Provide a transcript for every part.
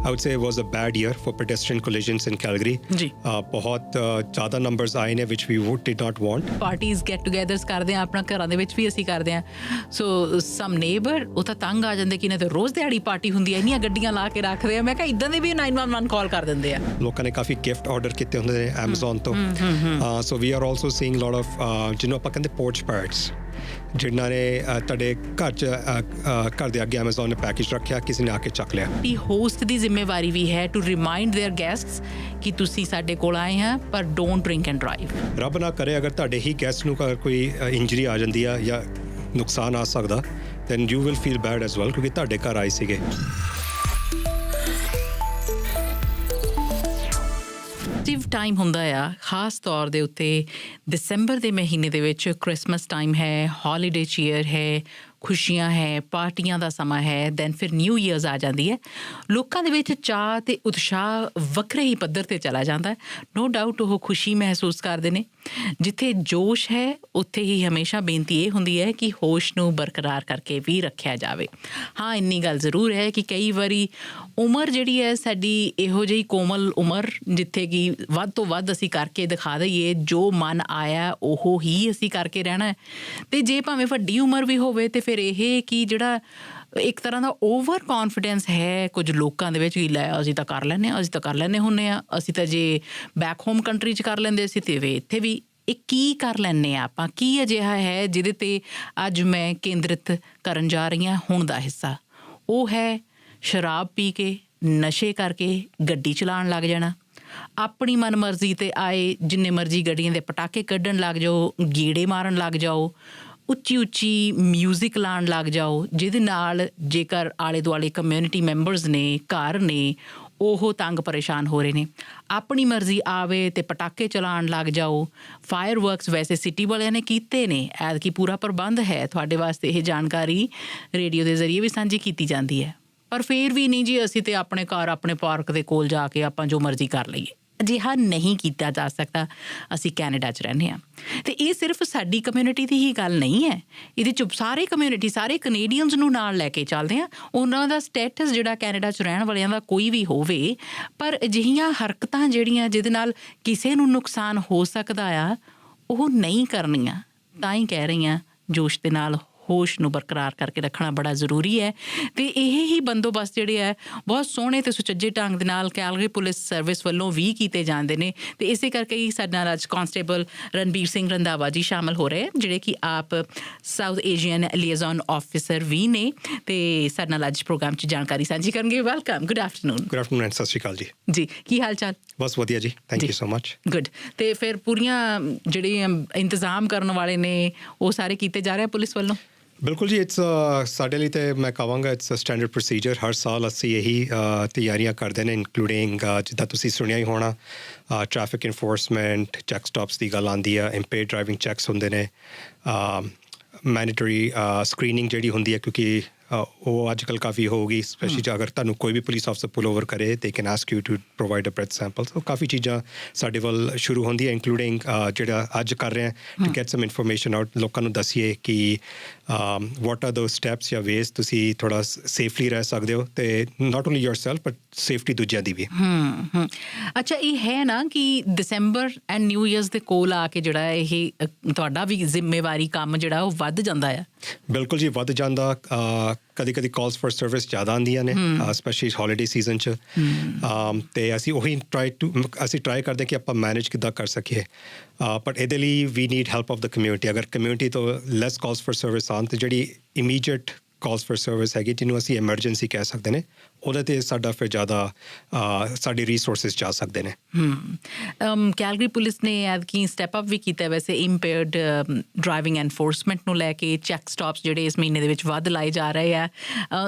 I would say it was a bad year for pedestrian collisions in Calgary. जी बहुत ज़्यादा numbers ਆਏ ਨੇ which we did not want. Parties get togethers ਕਰਦੇ ਆ ਆਪਣਾ ਘਰਾਂ ਦੇ ਵਿੱਚ ਵੀ ਅਸੀਂ ਕਰਦੇ ਆ ਸੋ ਸਮ ਨੇਬਰ ਉਹ ਤਾਂ ਤੰਗ ਆ ਜਾਂਦੇ ਕਿ ਇਹਨਾਂ ਤੇ ਰੋਜ਼ ਦਿਹਾੜੀ ਪਾਰਟੀ ਹੁੰਦੀ ਹੈ ਇੰਨੀਆਂ ਗੱਡੀਆਂ ਲਾ ਕੇ ਰੱਖਦੇ ਆ ਮੈਂ ਕਿਹਾ ਇੱਦਾਂ ਦੇ ਵੀ 911 ਕਾਲ ਕਰ ਦਿੰਦੇ ਆ ਲੋਕਾਂ ਨੇ ਕਾਫੀ ਗਿਫਟ ਆਰਡਰ ਕੀਤੇ ਹੁੰਦੇ ਨੇ Amazon ਤੋਂ so we are also seeing lot of ਜਿਹਨੂੰ ਆਪਾਂ ਕਹਿੰਦੇ ਪੋਰਚ ਪਾਰਟਸ ਜਿਨ੍ਹਾਂ ਨੇ ਤੁਹਾਡੇ ਘਰ ਦੇ ਅੱਗੇ Amazon ਨੇ ਪੈਕੇਜ ਰੱਖਿਆ ਕਿਸੇ ਨੇ ਆ ਕੇ ਚੱਕ ਲਿਆ ਵੀ ਹੋਸਟ ਦੀ ਜ਼ਿੰਮੇਵਾਰੀ ਵੀ ਹੈ ਟੂ ਰਿਮਾਈਂਡ देयर ਗੈਸਟਸ ਕਿ ਤੁਸੀਂ ਸਾਡੇ ਕੋਲ ਆਏ ਹਾਂ ਪਰ ਡੋਂਟ ਡਰਿੰਕ ਐਂਡ ਡਰਾਈਵ ਰੱਬ ਨਾ ਕਰੇ ਅਗਰ ਤੁਹਾਡੇ ਹੀ ਗੈਸਟ ਨੂੰ ਕੋਈ ਇੰਜਰੀ ਆ ਜਾਂਦੀ ਆ ਜਾਂ ਨੁਕਸਾਨ ਆ ਸਕਦਾ then you will feel bad as well ਕਿਉਂਕਿ ਤੁਹਾਡੇ ਘਰ ਆਏ ਸੀਗੇ ਟਾਈਮ ਹੁੰਦਾ ਆ ਖਾਸ ਤੌਰ ਦੇ ਉੱਤੇ ਦਸੰਬਰ ਦੇ ਮਹੀਨੇ ਦੇ ਵਿੱਚ ਕ੍ਰਿਸਮਸ ਟਾਈਮ ਹੈ ਹੌਲੀਡੇ ਚੀਅਰ ਹੈ ਖੁਸ਼ੀਆਂ ਹੈ ਪਾਰਟੀਆਂ ਦਾ ਸਮਾਂ ਹੈ ਦੈਨ ਫਿਰ ਨਿਊ ਈਅਰਸ ਆ ਜਾਂਦੀ ਹੈ ਲੋਕਾਂ ਦੇ ਵਿੱਚ ਚਾਅ ਅਤੇ ਉਤਸ਼ਾਹ ਵੱਖਰੇ ਹੀ ਪੱਧਰ 'ਤੇ ਚਲਾ ਜਾਂਦਾ ਨੋ ਡਾਊਟ ਉਹ ਖੁਸ਼ੀ ਮਹਿਸੂਸ ਕਰਦੇ ਨੇ ਜਿੱਥੇ ਜੋਸ਼ ਹੈ ਉੱਥੇ ਹੀ ਹਮੇਸ਼ਾ ਬੇਨਤੀ ਇਹ ਹੁੰਦੀ ਹੈ ਕਿ ਹੋਸ਼ ਨੂੰ ਬਰਕਰਾਰ ਕਰਕੇ ਵੀ ਰੱਖਿਆ ਜਾਵੇ ਹਾਂ ਇੰਨੀ ਗੱਲ ਜ਼ਰੂਰ ਹੈ ਕਿ ਕਈ ਵਾਰੀ ਉਮਰ ਜਿਹੜੀ ਹੈ ਸਾਡੀ ਇਹੋ ਜਿਹੀ ਕੋਮਲ ਉਮਰ ਜਿੱਥੇ ਕਿ ਵੱਧ ਤੋਂ ਵੱਧ ਅਸੀਂ ਕਰਕੇ ਦਿਖਾ ਦਈਏ ਜੋ ਮਨ ਆਇਆ ਉਹ ਹੀ ਅਸੀਂ ਕਰਕੇ ਰਹਿਣਾ ਅਤੇ ਜੇ ਭਾਵੇਂ ਵੱਡੀ ਉਮਰ ਵੀ ਹੋਵੇ ਅਤੇ ਫਿਰ ਇਹ ਕਿ ਜਿਹੜਾ ਇੱਕ ਤਰ੍ਹਾਂ ਦਾ ਓਵਰ ਕੌਨਫੀਡੈਂਸ ਹੈ ਕੁਝ ਲੋਕਾਂ ਦੇ ਵਿੱਚ ਕਿ ਲੈ ਅਸੀਂ ਤਾਂ ਕਰ ਲੈਂਦੇ ਹਾਂ ਅਸੀਂ ਤਾਂ ਕਰ ਲੈਂਦੇ ਹੁੰਦੇ ਹਾਂ ਅਸੀਂ ਤਾਂ ਜੇ ਬੈਕ ਹੋਮ ਕੰਟਰੀ 'ਚ ਕਰ ਲੈਂਦੇ ਸੀ ਅਤੇ ਇੱਥੇ ਵੀ ਇਹ ਕੀ ਕਰ ਲੈਂਦੇ ਹਾਂ ਆਪਾਂ ਕੀ ਅਜਿਹਾ ਹੈ ਜਿਹਦੇ 'ਤੇ ਅੱਜ ਮੈਂ ਕੇਂਦਰਿਤ ਕਰਨ ਜਾ ਰਹੀ ਹਾਂ ਹੁਣ ਦਾ ਹਿੱਸਾ ਉਹ ਹੈ ਸ਼ਰਾਬ ਪੀ ਕੇ ਨਸ਼ੇ ਕਰਕੇ ਗੱਡੀ ਚਲਾਉਣ ਲੱਗ ਜਾਣਾ ਆਪਣੀ ਮਨ ਮਰਜ਼ੀ 'ਤੇ ਆਏ ਜਿੰਨੇ ਮਰਜ਼ੀ ਗੱਡੀਆਂ ਦੇ ਪਟਾਕੇ ਕੱਢਣ ਲੱਗ ਜਾਓ ਗੇੜੇ ਮਾਰਨ ਲੱਗ ਜਾਓ ਉੱਚੀ ਉੱਚੀ ਮਿਊਜ਼ਿਕ ਲਾਉਣ ਲੱਗ ਜਾਓ ਜਿਹਦੇ ਨਾਲ ਜੇਕਰ ਆਲੇ ਦੁਆਲੇ ਕਮਿਊਨਿਟੀ ਮੈਂਬਰਸ ਨੇ ਘਰ ਨੇ ਉਹ ਤੰਗ ਪਰੇਸ਼ਾਨ ਹੋ ਰਹੇ ਨੇ ਆਪਣੀ ਮਰਜ਼ੀ ਆਵੇ ਅਤੇ ਪਟਾਕੇ ਚਲਾਉਣ ਲੱਗ ਜਾਓ ਫਾਇਰ ਵਰਕਸ ਵੈਸੇ ਸਿਟੀ ਵਾਲਿਆਂ ਨੇ ਕੀਤੇ ਨੇ ਐਤਕੀ ਪੂਰਾ ਪ੍ਰਬੰਧ ਹੈ ਤੁਹਾਡੇ ਵਾਸਤੇ ਇਹ ਜਾਣਕਾਰੀ ਰੇਡੀਓ ਦੇ ਜ਼ਰੀਏ ਵੀ ਸਾਂਝੀ ਕੀਤੀ ਜਾਂਦੀ ਹੈ ਪਰ ਫਿਰ ਵੀ ਨਹੀਂ ਜੀ ਅਸੀਂ ਤਾਂ ਆਪਣੇ ਘਰ ਆਪਣੇ ਪਾਰਕ ਦੇ ਕੋਲ ਜਾ ਕੇ ਆਪਾਂ ਜੋ ਮਰਜ਼ੀ ਕਰ ਲਈਏ ਅਜਿਹਾ ਨਹੀਂ ਕੀਤਾ ਜਾ ਸਕਦਾ ਅਸੀਂ ਕੈਨੇਡਾ 'ਚ ਰਹਿੰਦੇ ਹਾਂ ਅਤੇ ਇਹ ਸਿਰਫ ਸਾਡੀ ਕਮਿਊਨਿਟੀ ਦੀ ਹੀ ਗੱਲ ਨਹੀਂ ਹੈ ਇਹਦੇ 'ਚ ਸਾਰੇ ਕਮਿਊਨਿਟੀ ਸਾਰੇ ਕਨੇਡੀਅਨਸ ਨੂੰ ਨਾਲ ਲੈ ਕੇ ਚੱਲਦੇ ਹਾਂ ਉਹਨਾਂ ਦਾ ਸਟੇਟਸ ਜਿਹੜਾ ਕੈਨੇਡਾ 'ਚ ਰਹਿਣ ਵਾਲਿਆਂ ਦਾ ਕੋਈ ਵੀ ਹੋਵੇ ਪਰ ਅਜਿਹੀਆਂ ਹਰਕਤਾਂ ਜਿਹੜੀਆਂ ਜਿਹਦੇ ਨਾਲ ਕਿਸੇ ਨੂੰ ਨੁਕਸਾਨ ਹੋ ਸਕਦਾ ਆ ਉਹ ਨਹੀਂ ਕਰਨੀਆਂ ਤਾਂ ਹੀ ਕਹਿ ਰਹੀ ਹਾਂ ਜੋਸ਼ ਦੇ ਨਾਲ ਹੋਸ਼ ਨੂੰ ਬਰਕਰਾਰ ਕਰਕੇ ਰੱਖਣਾ ਬੜਾ ਜ਼ਰੂਰੀ ਹੈ ਅਤੇ ਇਹ ਹੀ ਬੰਦੋਬਸਤ ਜਿਹੜੇ ਹੈ ਬਹੁਤ ਸੋਹਣੇ ਅਤੇ ਸੁਚੱਜੇ ਢੰਗ ਦੇ ਨਾਲ ਕੈਲਗਰੀ ਪੁਲਿਸ ਸਰਵਿਸ ਵੱਲੋਂ ਵੀ ਕੀਤੇ ਜਾਂਦੇ ਨੇ ਅਤੇ ਇਸੇ ਕਰਕੇ ਹੀ ਸਾਡੇ ਨਾਲ ਅੱਜ ਕਾਂਸਟੇਬਲ ਰਣਬੀਰ ਸਿੰਘ ਰੰਧਾਵਾ ਜੀ ਸ਼ਾਮਲ ਹੋ ਰਹੇ ਜਿਹੜੇ ਕਿ ਆਪ ਸਾਊਥ ਏਸ਼ੀਅਨ ਲੀਅਜ਼ਨ ਆਫਿਸਰ ਵੀ ਨੇ ਅਤੇ ਸਾਡੇ ਨਾਲ ਅੱਜ ਪ੍ਰੋਗਰਾਮ 'ਚ ਜਾਣਕਾਰੀ ਸਾਂਝੀ ਕਰਨਗੇ ਵੈਲਕਮ ਗੁੱਡ ਆਫਟਰਨੂਨ ਐਂਡ ਸਤਿ ਸ਼੍ਰੀ ਅਕਾਲ ਜੀ ਜੀ ਕੀ ਹਾਲ ਚਾਲ ਬਸ ਵਧੀਆ ਜੀ thank you so much good ਅਤੇ ਫਿਰ ਪੂਰੀਆਂ ਜਿਹੜੇ ਇੰਤਜ਼ਾਮ ਕਰਨ ਵਾਲੇ ਨੇ ਉਹ ਸਾਰੇ ਕੀਤੇ ਜਾ ਰਹੇ ਪੁਲਿਸ ਵੱਲੋਂ ਬਿਲਕੁਲ ਜੀ ਇਟਸ ਸਾਡੇ ਲਈ ਤਾਂ ਮੈਂ ਕਹਾਂਗਾ ਇਟਸ ਅ ਸਟੈਂਡਰਡ ਪ੍ਰੋਸੀਜਰ ਹਰ ਸਾਲ ਅਸੀਂ ਇਹੀ ਤਿਆਰੀਆਂ ਕਰਦੇ ਨੇ ਇਨਕਲੂਡਿੰਗ ਜਿੱਦਾਂ ਤੁਸੀਂ ਸੁਣਿਆ ਹੀ ਹੋਣਾ ਟ੍ਰੈਫਿਕ ਇਨਫੋਰਸਮੈਂਟ ਚੈੱਕ ਸਟਾਪਸ ਦੀ ਗੱਲ ਆਉਂਦੀ ਆ ਇੰਪੇਅਰਡ ਡਰਾਈਵਿੰਗ ਚੈੱਕਸ ਹੁੰਦੇ ਨੇ ਮੈਂਡੇਟਰੀ ਸਕਰੀਨਿੰਗ ਜਿਹੜੀ ਹੁੰਦੀ ਹੈ ਕਿਉਂਕਿ ਉਹ ਅੱਜ ਕੱਲ੍ਹ ਕਾਫੀ ਹੋਊਗੀ ਸਪੈਸ਼ਲੀ ਜੇ ਅਗਰ ਤੁਹਾਨੂੰ ਕੋਈ ਵੀ ਪੁਲਿਸ ਆਫਸਰ ਪੁੱਲ ਓਵਰ ਕਰੇ ਦੇ can ask you to provide a breath sample so ਕਾਫੀ ਚੀਜ਼ਾਂ ਸਾਡੇ ਵੱਲ ਸ਼ੁਰੂ ਹੁੰਦੀ ਹੈ ਇਨਕਲੂਡਿੰਗ ਜਿਹੜਾ ਅੱਜ ਕਰ ਰਹੇ ਹਾਂ to get some information out ਲੋਕਾਂ ਨੂੰ ਦੱਸੀਏ ਕਿ ਵਾਟ ਆਰ ਦੋ ਸਟੈਪਸ ਜਾਂ ਵੇਜ਼ ਤੁਸੀਂ ਥੋੜ੍ਹਾ ਸੇਫਲੀ ਰਹਿ ਸਕਦੇ ਹੋ ਅਤੇ not only yourself but safety ਦੂਜਿਆਂ ਦੀ ਵੀ ਅੱਛਾ ਇਹ ਹੈ ਨਾ ਕਿ ਦਸੰਬਰ ਐਂਡ ਨਿਊ ਈਅਰਸ ਦੇ ਕੋਲ ਆ ਕੇ ਜਿਹੜਾ ਇਹ ਤੁਹਾਡਾ ਵੀ ਜ਼ਿੰਮੇਵਾਰੀ ਕੰਮ ਜਿਹੜਾ ਉਹ ਵੱਧ ਜਾਂਦਾ ਆ ਬਿਲਕੁਲ ਜੀ ਵੱਧ ਜਾਂਦਾ ਕਦੀ ਕਦੀ ਕਾਲਸ ਫॉर ਸਰਵਿਸ ਜ਼ਿਆਦਾ ਆਉਂਦੀਆਂ ਨੇ ਸਪੈਸ਼ਲੀ ਹੌਲੀਡੇ ਸੀਜ਼ਨ 'ਚ ਅਤੇ ਅਸੀਂ ਉਹੀ ਟਰਾਈ ਕਰਦੇ ਕਿ ਆਪਾਂ ਮੈਨੇਜ ਕਿੱਦਾਂ ਕਰ ਸਕੀਏ ਬਟ ਇਹਦੇ ਲਈ ਵੀ need help of the community ਅਗਰ ਕਮਿਊਨਿਟੀ ਤੋਂ ਲੈਸ ਕਾਲਸ ਫॉर ਸਰਵਿਸ ਆਉਣ ਅਤੇ ਜਿਹੜੀ ਇਮੀਡੀਏਟ ਕਾਲਸ ਫॉर ਸਰਵਿਸ ਹੈਗੀ ਜਿਹਨੂੰ ਅਸੀਂ ਐਮਰਜੈਂਸੀ ਕਹਿ ਸਕਦੇ ਨੇ ਉਹਦੇ 'ਤੇ ਸਾਡਾ ਫਿਰ ਜ਼ਿਆਦਾ ਸਾਡੇ ਰਿਸੋਰਸਿਸ ਜਾ ਸਕਦੇ ਨੇ ਕੈਲਗਰੀ ਪੁਲਿਸ ਨੇ ਐਤਕੀ ਸਟੈਪ ਅਪ ਵੀ ਕੀਤਾ ਵੈਸੇ ਇੰਪੇਅਰਡ ਡਰਾਈਵਿੰਗ ਐਨਫੋਰਸਮੈਂਟ ਨੂੰ ਲੈ ਕੇ ਚੈੱਕ ਸਟਾਪਸ ਜਿਹੜੇ ਇਸ ਮਹੀਨੇ ਦੇ ਵਿੱਚ ਵੱਧ ਲਾਏ ਜਾ ਰਹੇ ਆ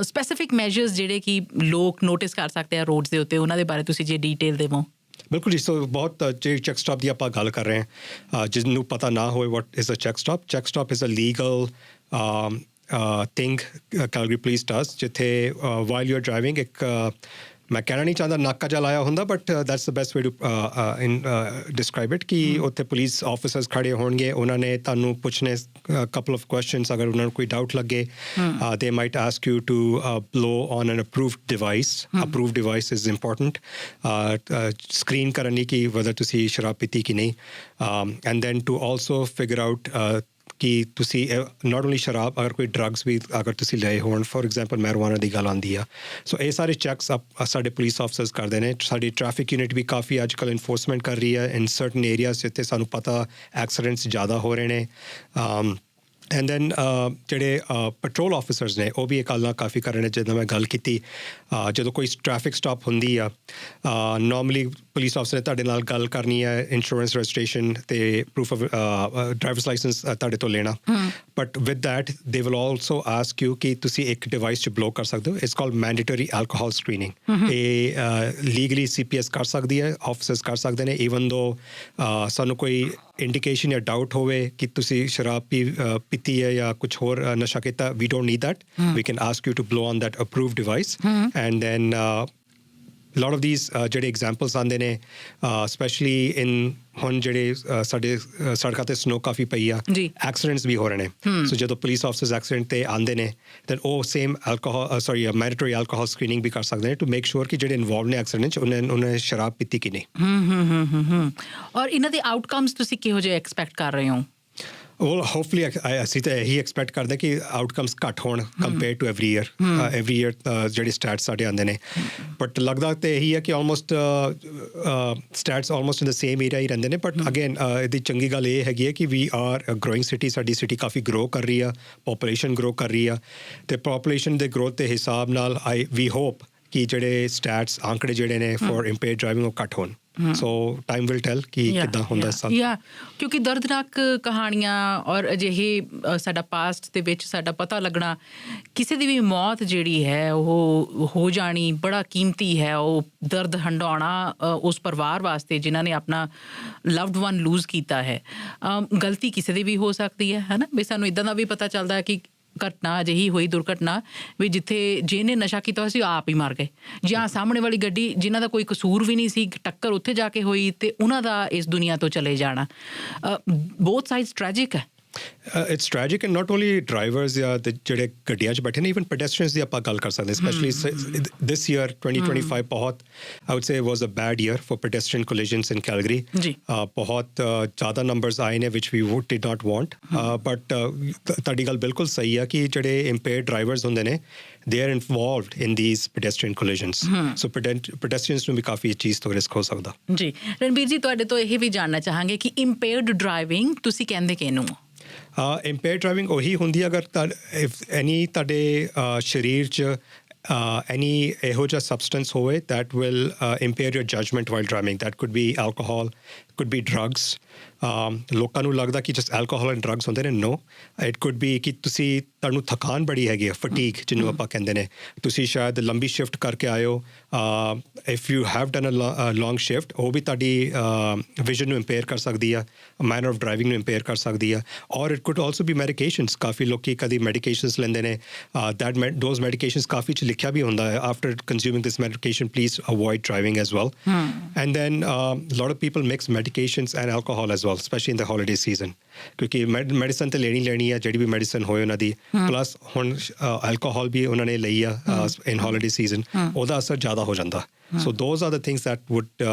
ਸਪੈਸੀਫਿਕ ਮੈਜਰਸ ਜਿਹੜੇ ਕਿ ਲੋਕ ਨੋਟਿਸ ਕਰ ਸਕਦੇ ਆ ਰੋਡਸ ਦੇ ਉੱਤੇ ਉਹਨਾਂ ਦੇ ਬਾਰੇ ਤੁਸੀਂ ਜੇ ਡੀਟੇਲ ਦੇਵੋ ਬਿਲਕੁਲ ਜੀ ਸੋ ਬਹੁਤ ਜਿਹੜੀ ਚੈੱਕ ਸਟਾਪ ਦੀ ਆਪਾਂ ਗੱਲ ਕਰ ਰਹੇ ਹਾਂ ਜਿਹਨੂੰ ਪਤਾ ਨਾ ਹੋਵੇ what is a check stop is a legal thing Calgary Police does ਜਿੱਥੇ while you're driving ਇੱਕ ਮੈਂ ਕਹਿਣਾ ਨਹੀਂ ਚਾਹੁੰਦਾ ਨਾਕਾ ਜਿਹਾ ਲਾਇਆ ਹੁੰਦਾ but that's the best way to describe it ਕਿ ਉੱਥੇ ਪੁਲਿਸ ਆਫਿਸਰਸ ਖੜੇ ਹੋਣਗੇ ਉਹਨਾਂ ਨੇ ਤੁਹਾਨੂੰ ਪੁੱਛਣੇ ਕਪਲ ਆਫ ਕੁਐਸਚਨਸ ਅਗਰ ਉਹਨਾਂ ਨੂੰ ਕੋਈ ਡਾਊਟ ਲੱਗੇ they might ask you to blow on an approved device approved device is important screen ਕਰਨ ਲਈ ਕਿ ਵੈਦਰ ਤੁਸੀਂ ਸ਼ਰਾਬ ਪੀਤੀ ਕਿ ਨਹੀਂ and then to also figure out ਕਿ ਤੁਸੀਂ ਨਾਟ ਓਨਲੀ ਸ਼ਰਾਬ ਅਗਰ ਕੋਈ ਡਰੱਗਸ ਵੀ ਅਗਰ ਤੁਸੀਂ ਲਏ ਹੋਣ ਫੋਰ ਐਗਜ਼ਾਮਪਲ ਮੈਰੀਜੁਆਨਾ ਦੀ ਗੱਲ ਆਉਂਦੀ ਆ ਸੋ ਇਹ ਸਾਰੇ ਚੈੱਕਸ ਸਾਡੇ ਪੁਲਿਸ ਆਫਿਸਰਸ ਕਰਦੇ ਨੇ ਸਾਡੀ ਟ੍ਰੈਫਿਕ ਯੂਨਿਟ ਵੀ ਕਾਫੀ ਅੱਜ ਕੱਲ੍ਹ ਇਨਫੋਰਸਮੈਂਟ ਕਰ ਰਹੀ ਹੈ ਇਨ ਸਰਟਨ ਏਰੀਆਜ਼ ਜਿੱਥੇ ਸਾਨੂੰ ਪਤਾ ਐਕਸੀਡੈਂਟਸ ਜ਼ਿਆਦਾ ਹੋ ਰਹੇ ਨੇ ਐਂਡ ਦੈਨ ਜਿਹੜੇ ਪੈਟਰੋਲ ਆਫਿਸਰਸ ਨੇ ਉਹ ਵੀ ਇਹ ਗੱਲ ਨਾਲ ਕਾਫੀ ਕਰ ਰਹੇ ਨੇ ਜਿੱਦਾਂ ਮੈਂ ਗੱਲ ਕੀਤੀ ਜਦੋਂ ਕੋਈ ਟ੍ਰੈਫਿਕ ਸਟਾਪ ਹੁੰਦੀ ਆ ਨੋਰਮਲੀ ਪੁਲਿਸ ਆਫਿਸਰ ਨੇ ਤੁਹਾਡੇ ਨਾਲ ਗੱਲ ਕਰਨੀ ਹੈ ਇੰਸ਼ੋਰੈਂਸ ਰਜਿਸਟ੍ਰੇਸ਼ਨ ਅਤੇ ਪ੍ਰੂਫ ਆਫ ਡਰਾਈਵਰਸ ਲਾਇਸੈਂਸ ਤੁਹਾਡੇ ਤੋਂ ਲੈਣਾ but with that they will also ask you ਕਿ ਤੁਸੀਂ ਇੱਕ ਡਿਵਾਈਸ 'ਚ ਬਲੋ ਕਰ ਸਕਦੇ ਹੋ it's called mandatory alcohol screening ਇਹ ਲੀਗਲੀ CPS ਕਰ ਸਕਦੀ ਹੈ ਆਫਿਸਰਸ ਕਰ ਸਕਦੇ ਨੇ ਈਵਨ ਦੋ ਸਾਨੂੰ ਕੋਈ ਇੰਡੀਕੇਸ਼ਨ ਜਾਂ ਡਾਊਟ ਹੋਵੇ ਕਿ ਤੁਸੀਂ ਸ਼ਰਾਬ ਪੀਤੀ ਹੈ ਜਾਂ ਕੁਛ ਹੋਰ ਨਸ਼ਾ ਕੀਤਾ we don't need that we can ask you to blow on that approved device and then lot of these ਜਿਹੜੇ ਐਗਜ਼ਾਮਪਲਸ ਆਉਂਦੇ ਨੇ ਸਪੈਸ਼ਲੀ ਇਨ ਹੁਣ ਜਿਹੜੇ ਸਾਡੇ ਸੜਕਾਂ 'ਤੇ ਸਨੋ ਕਾਫੀ ਪਈ ਆ ਐਕਸੀਡੈਂਟਸ ਵੀ ਹੋ ਰਹੇ ਨੇ ਸੋ ਜਦੋਂ ਪੁਲਿਸ ਆਫਿਸਰਸ ਐਕਸੀਡੈਂਟ 'ਤੇ ਆਉਂਦੇ ਨੇ ਦੈਨ ਉਹ ਸੇਮ ਮੈਂਡੇਟਰੀ ਐਲਕੋਹਲ ਸਕਰੀਨਿੰਗ ਵੀ ਕਰ ਸਕਦੇ ਨੇ ਟੂ ਮੇਕ ਸ਼ੋਰ ਕਿ ਜਿਹੜੇ ਇਨਵੋਲਵ ਨੇ ਐਕਸੀਡੈਂਟ 'ਚ ਉਹਨਾਂ ਨੇ ਸ਼ਰਾਬ ਪੀਤੀ ਕਿ ਨਹੀਂ ਔਰ ਇਹਨਾਂ ਦੇ ਆਊਟਕਮਸ ਤੁਸੀਂ ਕਿਹੋ ਜਿਹੇ ਐਕਸਪੈਕਟ ਕਰ ਰਹੇ ਹੋ well hopefully ਅਸੀਂ ਤਾਂ ਇਹੀ ਐਕਸਪੈਕਟ ਕਰਦੇ ਕਿ ਆਊਟਕਮਸ ਘੱਟ ਹੋਣ ਕੰਪੇਅਰ ਟੂ ਐਵਰੀ ਈਅਰ ਜਿਹੜੇ ਸਟੈਟਸ ਸਾਡੇ ਆਉਂਦੇ ਨੇ ਬਟ ਲੱਗਦਾ ਤਾਂ ਇਹੀ ਹੈ ਕਿ almost stats almost in the same area ਹੀ ਰਹਿੰਦੇ ਨੇ ਬਟ ਅਗੇਨ ਇਹਦੀ ਚੰਗੀ ਗੱਲ ਇਹ ਹੈਗੀ ਹੈ ਕਿ ਵੀ ਆਰ ਗਰੋਇੰਗ ਸਿਟੀ ਸਾਡੀ ਸਿਟੀ ਕਾਫੀ ਗਰੋ ਕਰ ਰਹੀ ਆ ਪੋਪੂਲੇਸ਼ਨ ਗਰੋ ਕਰ ਰਹੀ ਆ ਅਤੇ ਪੋਪੂਲੇਸ਼ਨ ਦੇ ਗਰੋਥ ਦੇ ਹਿਸਾਬ ਨਾਲ ਵੀ ਹੋਪ ਕਿ ਜਿਹੜੇ ਸਟੈਟਸ ਆંકੜੇ ਜਿਹੜੇ ਨੇ ਫॉर ਇੰਪੇਅਰਡ ਡਰਾਈਵਿੰਗ ਉਹ ਘੱਟ ਹੋਣ ਸੋ ਟਾਈਮ ਵਿਲ ਟੈਲ ਕਿ ਕਿੱਦਾਂ ਹੁੰਦਾ ਸਭ ਕਿਉਂਕਿ ਦਰਦਨਾਕ ਕਹਾਣੀਆਂ ਔਰ ਅਜਿਹੇ ਸਾਡਾ ਪਾਸਟ ਦੇ ਵਿੱਚ ਸਾਡਾ ਪਤਾ ਲੱਗਣਾ ਕਿਸੇ ਦੀ ਵੀ ਮੌਤ ਜਿਹੜੀ ਹੈ ਉਹ ਹੋ ਜਾਣੀ ਬੜਾ ਕੀਮਤੀ ਹੈ ਉਹ ਦਰਦ ਹੰਡਾਉਣਾ ਉਸ ਪਰਿਵਾਰ ਵਾਸਤੇ ਜਿਨ੍ਹਾਂ ਨੇ ਆਪਣਾ ਲਵਡ ਵਨ ਲੂਜ਼ ਕੀਤਾ ਹੈ ਗਲਤੀ ਕਿਸੇ ਦੀ ਵੀ ਹੋ ਸਕਦੀ ਹੈ ਨਾ ਵੀ ਸਾਨੂੰ ਇੱਦਾਂ ਦਾ ਵੀ ਪਤਾ ਚੱਲਦਾ ਕਿ ਘਟਨਾ ਅਜਿਹੀ ਹੋਈ ਦੁਰਘਟਨਾ ਵੀ ਜਿੱਥੇ ਜਿਹਨੇ ਨਸ਼ਾ ਕੀਤਾ ਸੀ ਆਪ ਹੀ ਮਰ ਗਏ ਜਾਂ ਸਾਹਮਣੇ ਵਾਲੀ ਗੱਡੀ ਜਿਨ੍ਹਾਂ ਦਾ ਕੋਈ ਕਸੂਰ ਵੀ ਨਹੀਂ ਸੀ ਟੱਕਰ ਉੱਥੇ ਜਾ ਕੇ ਹੋਈ ਅਤੇ ਉਹਨਾਂ ਦਾ ਇਸ ਦੁਨੀਆ ਤੋਂ ਚਲੇ ਜਾਣਾ ਬੋਥ ਸਾਈਡਸ ਟ੍ਰੈਜਿਕ ਹੈ it's tragic and not only drivers ਜਾਂ ਜਿਹੜੇ ਗੱਡੀਆਂ 'ਚ ਬੈਠੇ ਨੇ ਈਵਨ ਪੈਡੈਸਟਰੀਅਨਸ ਦੀ ਆਪਾਂ ਗੱਲ ਕਰ ਸਕਦੇ ਸਪੈਸ਼ਲੀ ਦਿਸ ਈਅਰ 2025 ਬਹੁਤ I would say was a bad year for pedestrian collisions in Calgary ਬਹੁਤ ਜ਼ਿਆਦਾ ਨੰਬਰਸ ਆਏ ਨੇ which we did not want but ਤੁਹਾਡੀ ਗੱਲ ਬਿਲਕੁਲ ਸਹੀ ਆ ਕਿ ਜਿਹੜੇ ਇੰਪੇਅਰਡ ਡਰਾਈਵਰਸ ਹੁੰਦੇ ਨੇ they are involved in these pedestrian collisions so pedestrians ਨੂੰ ਵੀ ਕਾਫੀ ਚੀਜ਼ ਤੋਂ ਰਿਸਕ ਹੋ ਸਕਦਾ ਜੀ ਰਣਬੀਰ ਜੀ ਤੁਹਾਡੇ ਤੋਂ ਇਹ ਵੀ ਜਾਣਨਾ ਚਾਹਾਂਗੇ ਕਿ ਇੰਪੇਅਰਡ ਡਰਾਈਵਿੰਗ ਤੁਸੀਂ ਕਹਿੰਦੇ ਕਿਹਨੂੰ ਇੰਪੇਅਰਡ ਡਰਾਈਵਿੰਗ ਉਹੀ ਹੁੰਦੀ ਅਗਰ ਐਨੀ ਤੁਹਾਡੇ ਸਰੀਰ 'ਚ any ਇਹੋ ਜਿਹਾ substance ਹੋਵੇ that will impair your judgment while driving that could be alcohol could be drugs ਲੋਕਾਂ ਨੂੰ ਲੱਗਦਾ ਕਿ ਜਸਟ ਐਲਕੋਹਲ ਐਂਡ ਡਰੱਗਸ ਹੁੰਦੇ ਨੇ ਨੋ ਇਟ ਕੁਡ ਬੀ ਕਿ ਤੁਸੀਂ ਤੁਹਾਨੂੰ ਥਕਾਨ ਬੜੀ ਹੈਗੀ ਹੈ ਫਟੀਗ ਜਿਹਨੂੰ ਆਪਾਂ ਕਹਿੰਦੇ ਨੇ ਤੁਸੀਂ ਸ਼ਾਇਦ ਲੰਬੀ ਸ਼ਿਫਟ ਕਰਕੇ ਆਏ ਹੋ if you have done a long shift ਉਹ ਵੀ ਤੁਹਾਡੀ ਵਿਜ਼ਨ ਨੂੰ ਇੰਪੇਅਰ ਕਰ ਸਕਦੀ ਆ ਮੈਨਰ ਆਫ ਡਰਾਈਵਿੰਗ ਨੂੰ ਇੰਪੇਅਰ ਕਰ ਸਕਦੀ ਆ or it could also be medications ਕਾਫੀ ਲੋਕੀ ਕਦੀ ਮੈਡੀਕੇਸ਼ਨਸ ਲੈਂਦੇ ਨੇ ਦੋਜ਼ ਮੈਡੀਕੇਸ਼ਨਸ ਕਾਫੀ 'ਚ ਲਿਖਿਆ ਵੀ ਹੁੰਦਾ ਹੈ after consuming this medication please avoid driving as well and then lot of people mix medications and alcohol as well especially in the holiday season ਕਿਉਂਕਿ ਮੈਡੀਸਨ ਤੇ ਲੈਣੀ ਆ ਜਿਹੜੀ ਵੀ ਮੈਡੀਸਨ ਹੋਏ ਉਹਨਾਂ ਦੀ ਪਲੱਸ ਹੁਣ ਐਲਕੋਹਲ ਵੀ ਉਹਨਾਂ ਨੇ ਲਈ ਆ ਇਨ ਹੌਲੀਡੇ ਸੀਜ਼ਨ ਉਹਦਾ ਅਸਰ ਜ਼ਿਆਦਾ ਹੋ ਜਾਂਦਾ so those are the things that would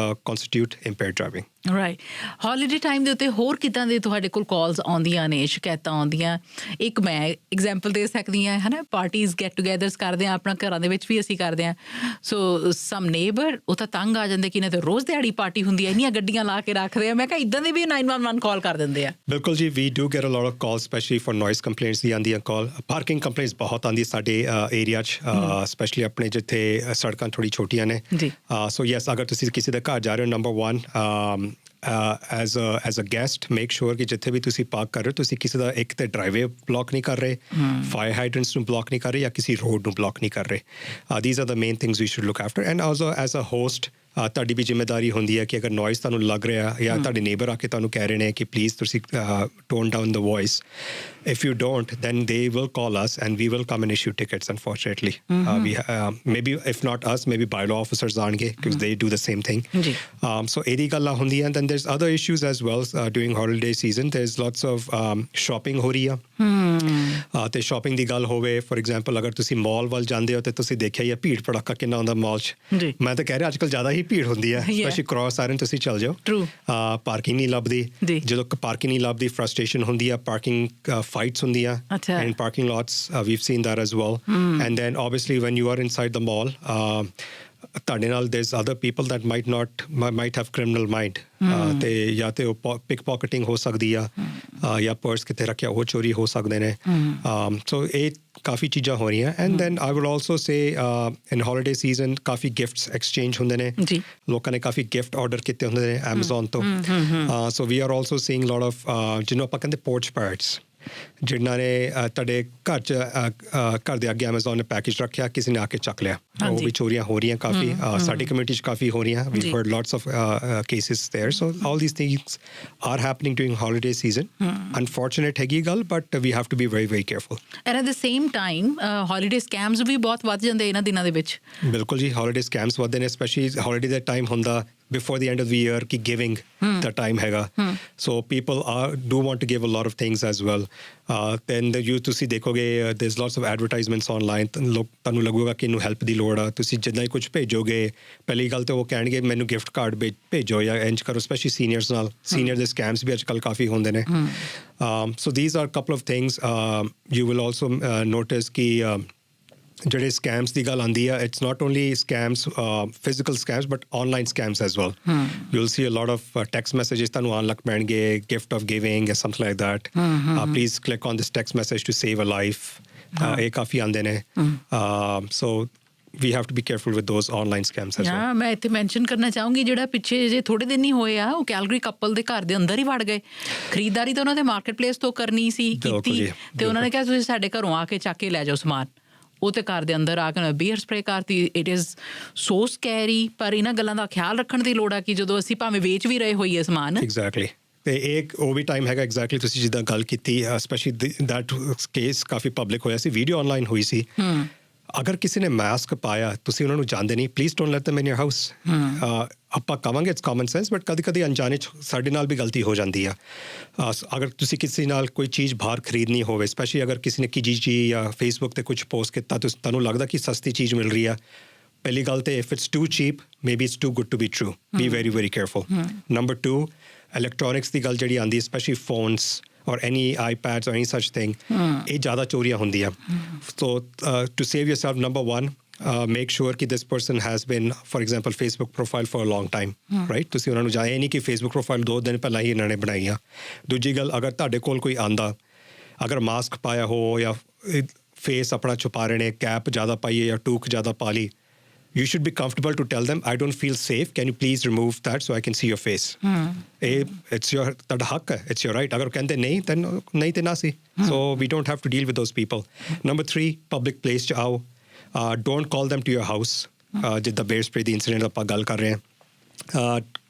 constitute impaired driving right holiday time ਦੇ ਉੱਤੇ ਹੋਰ ਕਿੱਦਾਂ ਦੇ ਤੁਹਾਡੇ ਕੋਲ ਕਾਲਸ ਆਉਂਦੀਆਂ ਨੇ ਸ਼ਿਕਾਇਤਾਂ ਆਉਂਦੀਆਂ ਇੱਕ ਮੈਂ ਐਗਜ਼ਾਮਪਲ ਦੇ ਸਕਦੀ ਹਾਂ ਹੈ ਨਾ ਪਾਰਟੀਜ਼ ਗੈਟ ਟੂਗੈਦਰਸ ਕਰਦੇ ਹਾਂ ਆਪਣਾ ਘਰਾਂ ਦੇ ਵਿੱਚ ਵੀ ਅਸੀਂ ਕਰਦੇ ਹਾਂ ਸੋ ਸਮ ਨੇਬਰ ਉਹ ਤਾਂ ਤੰਗ ਆ ਜਾਂਦੇ ਕਿ ਇਹਨਾਂ ਤੇ ਰੋਜ਼ ਦਿਹਾੜੀ ਪਾਰਟੀ ਹੁੰਦੀ ਹੈ ਇੰਨੀਆਂ ਗੱਡੀਆਂ ਲਾ ਕੇ ਰੱਖਦੇ ਆ ਮੈਂ ਕਿਹਾ ਇੱਦਾਂ ਦੇ ਵੀ 911 ਕਾਲ ਕਰ ਦਿੰਦੇ ਆ ਬਿਲਕੁਲ ਜੀ we do get a lot of call specially for noise complaints ਦੀ ਆਉਂਦੀਆਂ ਕਾਲ ਪਾਰਕਿੰਗ ਕੰਪਲੇਂਟਸ ਬਹੁਤ ਆਉਂਦੀ ਸਾਡੇ ਏਰੀਆ 'ਚ ਸਪੈਸ਼ਲੀ ਆਪਣੇ ਜਿੱਥੇ ਸੜਕਾਂ ਥੋੜ੍ਹੀ ਛੋਟੀਆਂ ਨੇ ਸੋ ਯੈਸ ਅਗਰ ਤੁਸੀਂ ਕਿਸੇ ਦੇ ਘਰ ਜਾ ਰਹੇ ਹੋ number 1 as a guest make sure ਕਿ ਜਿੱਥੇ ਵੀ ਤੁਸੀਂ ਪਾਰਕ ਕਰ ਰਹੇ ਹੋ ਤੁਸੀਂ ਕਿਸੇ ਦਾ ਇੱਕ ਤੇ ਡਰਾਈਵੇ ਬਲੌਕ ਨਹੀਂ ਕਰ ਰਹੇ, ਫਾਇਰ ਹਾਈਡਰੈਂਟਸ ਨੂੰ ਬਲੌਕ ਨਹੀਂ ਕਰ ਰਹੇ ਜਾਂ ਕਿਸੇ ਰੋਡ ਨੂੰ ਬਲੌਕ ਨਹੀਂ ਕਰ ਰਹੇ। These are the main things we should look after. And also as a host ਤੁਹਾਡੀ ਵੀ ਜ਼ਿੰਮੇਦਾਰੀ ਹੁੰਦੀ ਹੈ ਕਿ ਅਗਰ ਨੋਇਜ਼ ਤੁਹਾਨੂੰ ਲੱਗ ਰਿਹਾ ਜਾਂ ਤੁਹਾਡੇ ਨੇਬਰ ਆ ਕੇ ਤੁਹਾਨੂੰ ਕਹਿ ਰਹੇ ਨੇ ਕਿ ਪਲੀਜ਼ ਤੁਸੀਂ tone down the voice, if you don't then they will call us and we will come and issue tickets, unfortunately. Maybe if not us, maybe bylaw officers aren't because they do the same thing. So edi galla hundi hai. And then there's other issues as well during holiday season. There's lots of shopping ho rahi hai te shopping di ਗੱਲ ਹੋਵੇ, for example ਅਗਰ ਤੁਸੀਂ ਮਾਲ ਵੱਲ ਜਾਂਦੇ ਹੋ ਤੇ ਤੁਸੀਂ ਦੇਖਿਆ ਹੀ ਹੈ ਭੀੜ ਭੜੱਕਾ ਕਿੰਨਾ ਹੁੰਦਾ ਮਾਲ 'ਚ। ਮੈਂ ਤਾਂ ਕਹਿ ਰਿਹਾ ਅੱਜ ਕੱਲ੍ਹ ਜ਼ਿਆਦਾ ਹੀ ਭੀੜ ਹੁੰਦੀ ਹੈ, ਸਪੈਸ਼ਲੀ ਕ੍ਰੋਸ ਆਇਰਨ ਤੁਸੀਂ ਚੱਲ ਜਾਓ, ਪਾਰਕਿੰਗ ਨਹੀਂ ਲੱਭਦੀ। ਜਦੋਂ ਪਾਰਕਿੰਗ ਨਹੀਂ ਲੱਭਦੀ ਫਰਸਟ੍ਰੇਸ਼ਨ ਹੁੰਦੀ ਆ, ਪਾਰਕਿੰਗ fights ਹੁੰਦੀਆਂ in parking lots. We've seen that as well. And then obviously when you are inside the mall, ਤੁਹਾਡੇ ਨਾਲ there's other people that might have criminal mind. ਤੇ ਜਾਂ ਤੇ ਉਹ ਪਿਕ ਪੋਕਟਿੰਗ ਹੋ ਸਕਦੀ ਆ ਜਾਂ ਪਰਸ ਕਿਤੇ ਰੱਖਿਆ ਉਹ ਚੋਰੀ ਹੋ ਸਕਦੇ ਨੇ। ਸੋ ਇਹ ਕਾਫੀ ਚੀਜ਼ਾਂ ਹੋ ਰਹੀਆਂ। And then I will also say in holiday season ਕਾਫੀ ਗਿਫਟਸ ਐਕਸਚੇਂਜ ਹੁੰਦੇ ਨੇ, ਲੋਕਾਂ ਨੇ ਕਾਫੀ ਗਿਫਟ ਆਰਡਰ ਕੀਤੇ ਹੁੰਦੇ ਨੇ ਐਮਾਜ਼ੋਨ ਤੋਂ। So we are also seeing lot of ਜਿਹਨੂੰ ਆਪਾਂ ਕਹਿੰਦੇ ਪੋਰਚ ਪੈਰਟਸ, ਜਿਨ੍ਹਾਂ ਨੇ ਤੁਹਾਡੇ ਘਰ ਦੇ ਅੱਗੇ ਐਮਾਜ਼ੋਨ ਨੇ ਪੈਕੇਜ ਰੱਖਿਆ, ਕਿਸੇ ਨੇ ਆ ਕੇ ਚੱਕ ਲਿਆ। ਉਹ ਵੀ ਚੋਰੀਆਂ ਹੋ ਰਹੀਆਂ ਕਾਫੀ, ਸਾਡੀ ਕਮਿਊਨਿਟੀ 'ਚ ਕਾਫੀ ਹੋ ਰਹੀਆਂ। We heard lots of cases there. So all these things are happening during holiday season. Unfortunate ਹੈਗੀ ਗੱਲ, but we have to be very very careful. And at the same time holiday scams ਵੀ ਬਹੁਤ ਵੱਧ ਜਾਂਦੇ ਇਹਨਾਂ ਦਿਨਾਂ ਦੇ ਵਿੱਚ। ਬਿਲਕੁਲ ਜੀ, ਹੌਲੀਡੇ ਸਕੈਮਸ ਵੱਧਦੇ ਨੇ, ਸਪੈਸ਼ਲੀ ਹੌਲੀਡੇ ਦਾ ਟਾਈਮ ਹੁੰਦਾ before the end of the year ki giving the time hega. So people do want to give a lot of things as well. Then ਤੁਸੀਂ ਦੇਖੋਗੇ there's lots of advertisements online. ਤੁਹਾਨੂੰ ਲੱਗੂਗਾ ਕਿ ਇਹਨੂੰ help ਦੀ ਲੋੜ ਆ, ਤੁਸੀਂ ਜਿੱਦਾਂ ਹੀ ਕੁਝ ਭੇਜੋਗੇ ਪਹਿਲੀ ਗੱਲ ਤਾਂ ਉਹ ਕਹਿਣਗੇ ਮੈਨੂੰ ਗਿਫਟ ਕਾਰਡ ਭੇਜੋ ਜਾਂ ਇੰਜ ਕਰੋ, ਸਪੈਸ਼ਲੀ ਸੀਨੀਅਰਸ ਨਾਲ। ਸੀਨੀਅਰ ਦੇ ਸਕੈਮਸ ਵੀ ਅੱਜ ਕੱਲ੍ਹ ਕਾਫੀ ਹੁੰਦੇ ਨੇ। ਸੋ these are a couple of things. You will also notice ਕਿ ਜਿਹੜੇ ਸਕੈਮਸ ਦੀ ਗੱਲ ਆਉਂਦੀ ਆ, it's not only scams, physical scams, but online scams as well. You will see a lot of text messages ਤੁਹਾਨੂੰ ਆਉਣ ਲੱਗ ਪੈਣਗੇ, ਗਿਫਟ ਆਫ ਗਿਵਿੰਗ ਜਾਂ something like that, please click on this text message to save a life. ਇਹ ਕਾਫੀ ਆਉਂਦੇ ਨੇ। ਸੋ we have to be careful with those online scams as well. ਮੈਂ ਇੱਥੇ ਮੈਂਸ਼ਨ ਕਰਨਾ ਚਾਹੂੰਗੀ, ਜਿਹੜਾ ਪਿੱਛੇ ਜੇ ਥੋੜੇ ਦਿਨ ਹੀ ਹੋਏ ਆ, ਉਹ ਕੈਲਗਰੀ ਕਪਲ ਦੇ ਘਰ ਦੇ ਅੰਦਰ ਹੀ ਵੜ ਗਏ। ਖਰੀਦਦਾਰੀ ਤਾਂ ਉਹਨਾਂ ਦੇ ਮਾਰਕੀਟ ਪਲੇਸ ਤੋਂ ਕਰਨੀ ਸੀ, ਕੀਤੀ, ਤੇ ਉਹਨਾਂ ਨੇ ਕਿਹਾ ਤੁਸੀਂ ਸਾਡੇ ਘਰੋਂ ਆ ਕੇ ਚੱਕ ਕੇ ਲੈ ਜਾਓ ਸਮਾਨ। ਉਹ ਤੇ ਘਰ ਦੇ ਅੰਦਰ ਆ ਕੇ ਬੀਅਰ ਸਪਰੇ ਕਰਤੀ। It is so scary. ਪਰ ਇਹਨਾਂ ਗੱਲਾਂ ਦਾ ਖਿਆਲ ਰੱਖਣ ਦੀ ਲੋੜ ਆ ਕਿ ਜਦੋਂ ਅਸੀਂ ਭਾਵੇਂ ਵੇਚ ਵੀ ਰਹੇ ਹੋਈਏ ਸਮਾਨ। ਐਗਜ਼ੈਕਟਲੀ। ਤੇ ਇੱਕ ਉਹ ਵੀ ਟਾਈਮ ਹੈਗਾ ਐਗਜ਼ੈਕਟਲੀ ਤੁਸੀਂ ਜਿੱਦਾਂ ਗੱਲ ਕੀਤੀ, specially that case coffee public ਹੋਇਆ ਸੀ, ਵੀਡੀਓ ਆਨਲਾਈਨ ਹੋਈ ਸੀ। ਅਗਰ ਕਿਸੇ ਨੇ ਮਾਸਕ ਪਾਇਆ, ਤੁਸੀਂ ਉਹਨਾਂ ਨੂੰ ਜਾਣਦੇ ਨਹੀਂ, please don't let them in your house. ਆਪਾਂ ਕਹਾਂਗੇ ਇਟਸ ਕਾਮਨ ਸੈਂਸ, ਬਟ ਕਦੀ ਕਦੀ ਅਣਜਾਣੇ 'ਚ ਸਾਡੇ ਨਾਲ ਵੀ ਗਲਤੀ ਹੋ ਜਾਂਦੀ ਆ। ਅਗਰ ਤੁਸੀਂ ਕਿਸੇ ਨਾਲ ਕੋਈ ਚੀਜ਼ ਬਾਹਰ ਖਰੀਦਣੀ ਹੋਵੇ, ਸਪੈਸ਼ਲੀ ਅਗਰ ਕਿਸੇ ਨੇ ਕੀ ਚੀਜ਼ ਜਾਂ ਫੇਸਬੁੱਕ 'ਤੇ ਕੁਛ ਪੋਸਟ ਕੀਤਾ, ਤੁਹਾਨੂੰ ਲੱਗਦਾ ਕਿ ਸਸਤੀ ਚੀਜ਼ ਮਿਲ ਰਹੀ ਆ, ਪਹਿਲੀ ਗੱਲ ਤੇ if it's too cheap maybe it's too good to be true. Be very very careful. Number 2, electronics ਦੀ ਗੱਲ ਜਿਹੜੀ ਆਉਂਦੀ ਹੈ, specially phones or any iPads or any such thing, ਇਹ ਜ਼ਿਆਦਾ ਚੋਰੀਆਂ ਹੁੰਦੀਆਂ। So to save yourself, number 1, make sure ਕਿ this person has been, for example, Facebook profile for a long time, right? ਤੁਸੀਂ ਉਹਨਾਂ ਨੂੰ ਜਾਏ ਨਹੀਂ ਕਿ Facebook profile 2 ਦਿਨ ਪਹਿਲਾਂ ਹੀ ਇਹਨਾਂ ਨੇ ਬਣਾਈ ਆ। ਦੂਜੀ ਗੱਲ, ਅਗਰ ਤੁਹਾਡੇ ਕੋਲ ਕੋਈ ਆਂਦਾ, ਅਗਰ ਮਾਸਕ ਪਾਇਆ ਹੋ ਜਾਂ ਫੇਸ ਆਪਣਾ ਛੁਪਾ ਰਹੇ ਨੇ, ਕੈਪ ਜ਼ਿਆਦਾ ਪਾਈਏ ਜਾਂ ਟੂਕ ਜ਼ਿਆਦਾ ਪਾ ਲਈ, you should be comfortable to tell them, I don't feel safe, can you please remove that so I can see your face. It's your ਤੁਹਾਡਾ ਹੱਕ ਹੈ, it's your right. ਅਗਰ ਕਹਿੰਦੇ ਨਹੀਂ ਤਾਂ ਨਹੀਂ ਤੇ ਨਾ ਸੀ। So we don't have to deal with those people. Number 3, public place 'ਚ ਆਓ, don't call them to your house. ਜਿੱਦਾਂ ਬੇਅਰ ਸਪਰੇ ਦੀ ਇੰਸੀਡੈਂਟ ਆਪਾਂ ਗੱਲ ਕਰ ਰਹੇ ਹਾਂ,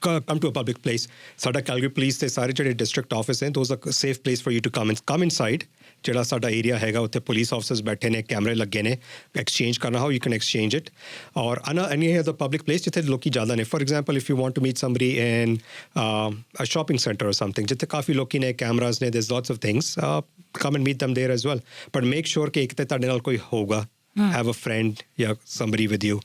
come to a public place. ਸਾਡਾ ਕੈਲਗਰੀ ਪੁਲਿਸ ਦੇ ਸਾਰੇ ਜਿਹੜੇ ਡਿਸਟ੍ਰਿਕਟ ਆਫਿਸ ਨੇ, those are safe place for you to come inside. ਜਿਹੜਾ ਸਾਡਾ ਏਰੀਆ ਹੈਗਾ ਉੱਥੇ ਪੁਲਿਸ ਆਫਿਸਰਸ ਬੈਠੇ ਨੇ, ਕੈਮਰੇ ਲੱਗੇ ਨੇ, ਐਕਸਚੇਂਜ ਕਰਨਾ ਹੋ ਯੂ ਕੈਨ ਐਕਸਚੇਂਜ ਇਟ। ਔਰ ਐਨੀ ਅਦਰ ਪਬਲਿਕ ਪਲੇਸ ਜਿੱਥੇ ਲੋਕੀ ਜ਼ਿਆਦਾ ਨੇ, for example if you want to meet somebody in a shopping centre or something, ਜਿੱਥੇ ਕਾਫੀ ਲੋਕੀ ਨੇ, ਕੈਮਰਾਜ਼ ਨੇ, there's lots of things, come and meet them there as well. But make sure ਕਿ ਇੱਕ ਤਾਂ ਤੁਹਾਡੇ ਨਾਲ ਕੋਈ ਹੋਊਗਾ, have a friend ਜਾਂ somebody with you,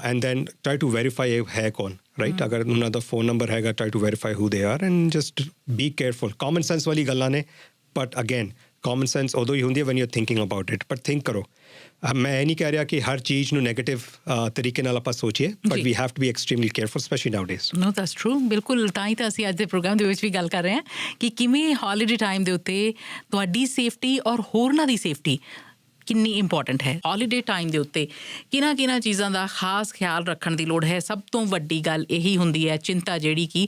and then try to verify ਹੈ ਕੌਣ, right? ਅਗਰ ਉਹਨਾਂ ਦਾ ਫੋਨ ਨੰਬਰ ਹੈਗਾ, try to verify who they are and just be careful. common sense ਵਾਲੀ ਗੱਲਾਂ ਨੇ, but again common sense ਉਦੋਂ ਹੀ ਹੁੰਦੀ ਹੈ when you're thinking about it, but think ਕਰੋ। ਮੈਂ ਇਹ ਨਹੀਂ ਕਹਿ ਰਿਹਾ ਕਿ ਹਰ ਚੀਜ਼ ਨੂੰ ਨੈਗੇਟਿਵ ਤਰੀਕੇ ਨਾਲ ਆਪਾਂ ਸੋਚੀਏ, but we have to be extremely careful, especially nowadays. No, that's true. ਬਿਲਕੁਲ, ਤਾਂ ਹੀ ਤਾਂ ਅਸੀਂ ਅੱਜ ਦੇ ਪ੍ਰੋਗਰਾਮ ਦੇ ਵਿੱਚ ਵੀ ਗੱਲ ਕਰ ਰਹੇ ਹਾਂ ਕਿ ਕਿਵੇਂ ਹੌਲੀਡੇ ਟਾਈਮ ਦੇ ਉੱਤੇ ਤੁਹਾਡੀ ਸੇਫਟੀ ਔਰ ਹੋਰਨਾਂ ਦੀ ਸੇਫਟੀ ਕਿੰਨੀ ਇੰਪੋਰਟੈਂਟ ਹੈ। ਹੌਲੀਡੇ ਟਾਈਮ ਦੇ ਉੱਤੇ ਕਿਹਨਾਂ ਚੀਜ਼ਾਂ ਦਾ ਖਾਸ ਖਿਆਲ ਰੱਖਣ ਦੀ ਲੋੜ ਹੈ। ਸਭ ਤੋਂ ਵੱਡੀ ਗੱਲ ਇਹੀ ਹੁੰਦੀ ਹੈ ਚਿੰਤਾ ਜਿਹੜੀ ਕਿ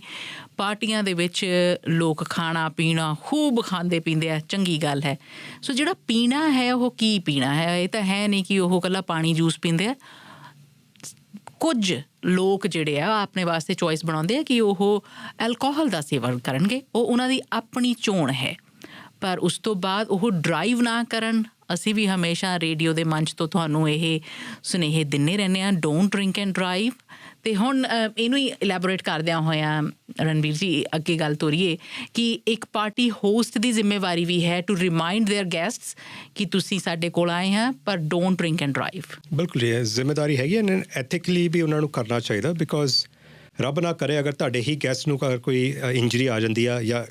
ਪਾਰਟੀਆਂ ਦੇ ਵਿੱਚ ਲੋਕ ਖਾਣਾ ਪੀਣਾ ਖੂਬ ਖਾਂਦੇ ਪੀਂਦੇ ਆ, ਚੰਗੀ ਗੱਲ ਹੈ। ਸੋ ਜਿਹੜਾ ਪੀਣਾ ਹੈ ਉਹ ਕੀ ਪੀਣਾ ਹੈ, ਇਹ ਤਾਂ ਹੈ ਨਹੀਂ ਕਿ ਉਹ ਇਕੱਲਾ ਪਾਣੀ ਜੂਸ ਪੀਂਦੇ ਆ। ਕੁਝ ਲੋਕ ਜਿਹੜੇ ਆ ਆਪਣੇ ਵਾਸਤੇ ਚੋਇਸ ਬਣਾਉਂਦੇ ਆ ਕਿ ਉਹ ਐਲਕੋਹਲ ਦਾ ਸੇਵਨ ਕਰਨਗੇ, ਉਹ ਉਹਨਾਂ ਦੀ ਆਪਣੀ ਚੋਣ ਹੈ। ਪਰ ਉਸ ਤੋਂ ਬਾਅਦ ਉਹ ਡਰਾਈਵ ਨਾ ਕਰਨ। ਅਸੀਂ ਵੀ ਹਮੇਸ਼ਾ ਰੇਡੀਓ ਦੇ ਮੰਚ ਤੋਂ ਤੁਹਾਨੂੰ ਇਹ ਸੁਨੇਹੇ ਦਿੰਦੇ ਰਹਿੰਦੇ ਹਾਂ, ਡੋਂਟ ਡਰਿੰਕ ਐਂਡ ਡਰਾਈਵ। ਅਤੇ ਹੁਣ ਇਹਨੂੰ ਹੀ ਇਲੈਬੋਰੇਟ ਕਰਦਿਆਂ ਹੋਇਆਂ ਰਣਬੀਰ ਜੀ ਅੱਗੇ ਗੱਲ ਤੋਰੀਏ ਕਿ ਇੱਕ ਪਾਰਟੀ ਹੋਸਟ ਦੀ ਜ਼ਿੰਮੇਵਾਰੀ ਵੀ ਹੈ ਟੂ ਰਿਮਾਈਂਡ ਦੇਅਰ ਗੈਸਟਸ ਕਿ ਤੁਸੀਂ ਸਾਡੇ ਕੋਲ ਆਏ ਹਾਂ ਪਰ ਡੋਂਟ ਡਰਿੰਕ ਐਂਡ ਡਰਾਈਵ। ਬਿਲਕੁਲ ਇਹ ਜ਼ਿੰਮੇਵਾਰੀ ਹੈਗੀ ਐਂਡ ਐਥਿਕਲੀ ਵੀ ਉਹਨਾਂ ਨੂੰ ਕਰਨਾ ਚਾਹੀਦਾ, ਬਿਕੋਜ਼ ਰੱਬ ਨਾ ਕਰੇ ਅਗਰ ਤੁਹਾਡੇ ਹੀ ਗੈਸਟ ਨੂੰ ਅਗਰ ਕੋਈ ਇੰਜਰੀ ਆ ਜਾਂਦੀ ਆ ਜਾਂ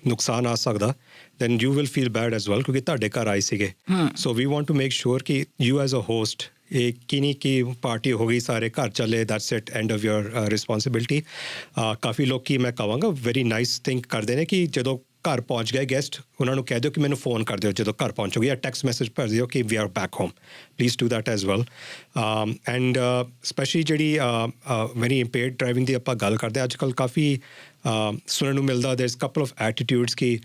ਨੁਕਸਾਨ ਆ ਸਕਦਾ, then you will feel bad as well ਕਿਉਂਕਿ ਤੁਹਾਡੇ ਘਰ ਆਏ ਸੀਗੇ। So we want to make sure ਕਿ ਯੂ ਐਜ਼ ਅ ਹੋਸਟ ਇਹ ਕੀ ਨਹੀਂ ਕਿ ਪਾਰਟੀ ਹੋ ਗਈ ਸਾਰੇ ਘਰ ਚੱਲੇ, that's it, end of your responsibility. ਕਾਫੀ ਲੋਕ ਮੈਂ ਕਹਾਂਗਾ ਵੈਰੀ ਨਾਈਸ ਥਿੰਕ ਕਰਦੇ ਨੇ ਕਿ ਜਦੋਂ ਘਰ ਪਹੁੰਚ ਗਏ ਗੈਸਟ ਉਹਨਾਂ ਨੂੰ ਕਹਿ ਦਿਓ ਕਿ ਮੈਨੂੰ ਫੋਨ ਕਰ ਦਿਓ ਜਦੋਂ ਘਰ ਪਹੁੰਚੋਗੇ, ਜਾਂ ਟੈਕਸਟ ਮੈਸੇਜ ਭੇਜ ਦਿਓ ਕਿ we are back home, please do that as well. And specially ਜਿਹੜੀ ਵੈਰੀ ਇੰਪੇਅਰਡ ਡਰਾਈਵਿੰਗ ਦੀ ਆਪਾਂ ਗੱਲ ਕਰਦੇ ਹਾਂ, ਅੱਜ ਕੱਲ੍ਹ ਕਾਫੀ ਸੁਣਨ ਨੂੰ ਮਿਲਦਾ ਦੇਰ ਇਜ਼ ਕਪਲ ਆਫ ਐਟੀਟਿਊਡਸ ਕਿ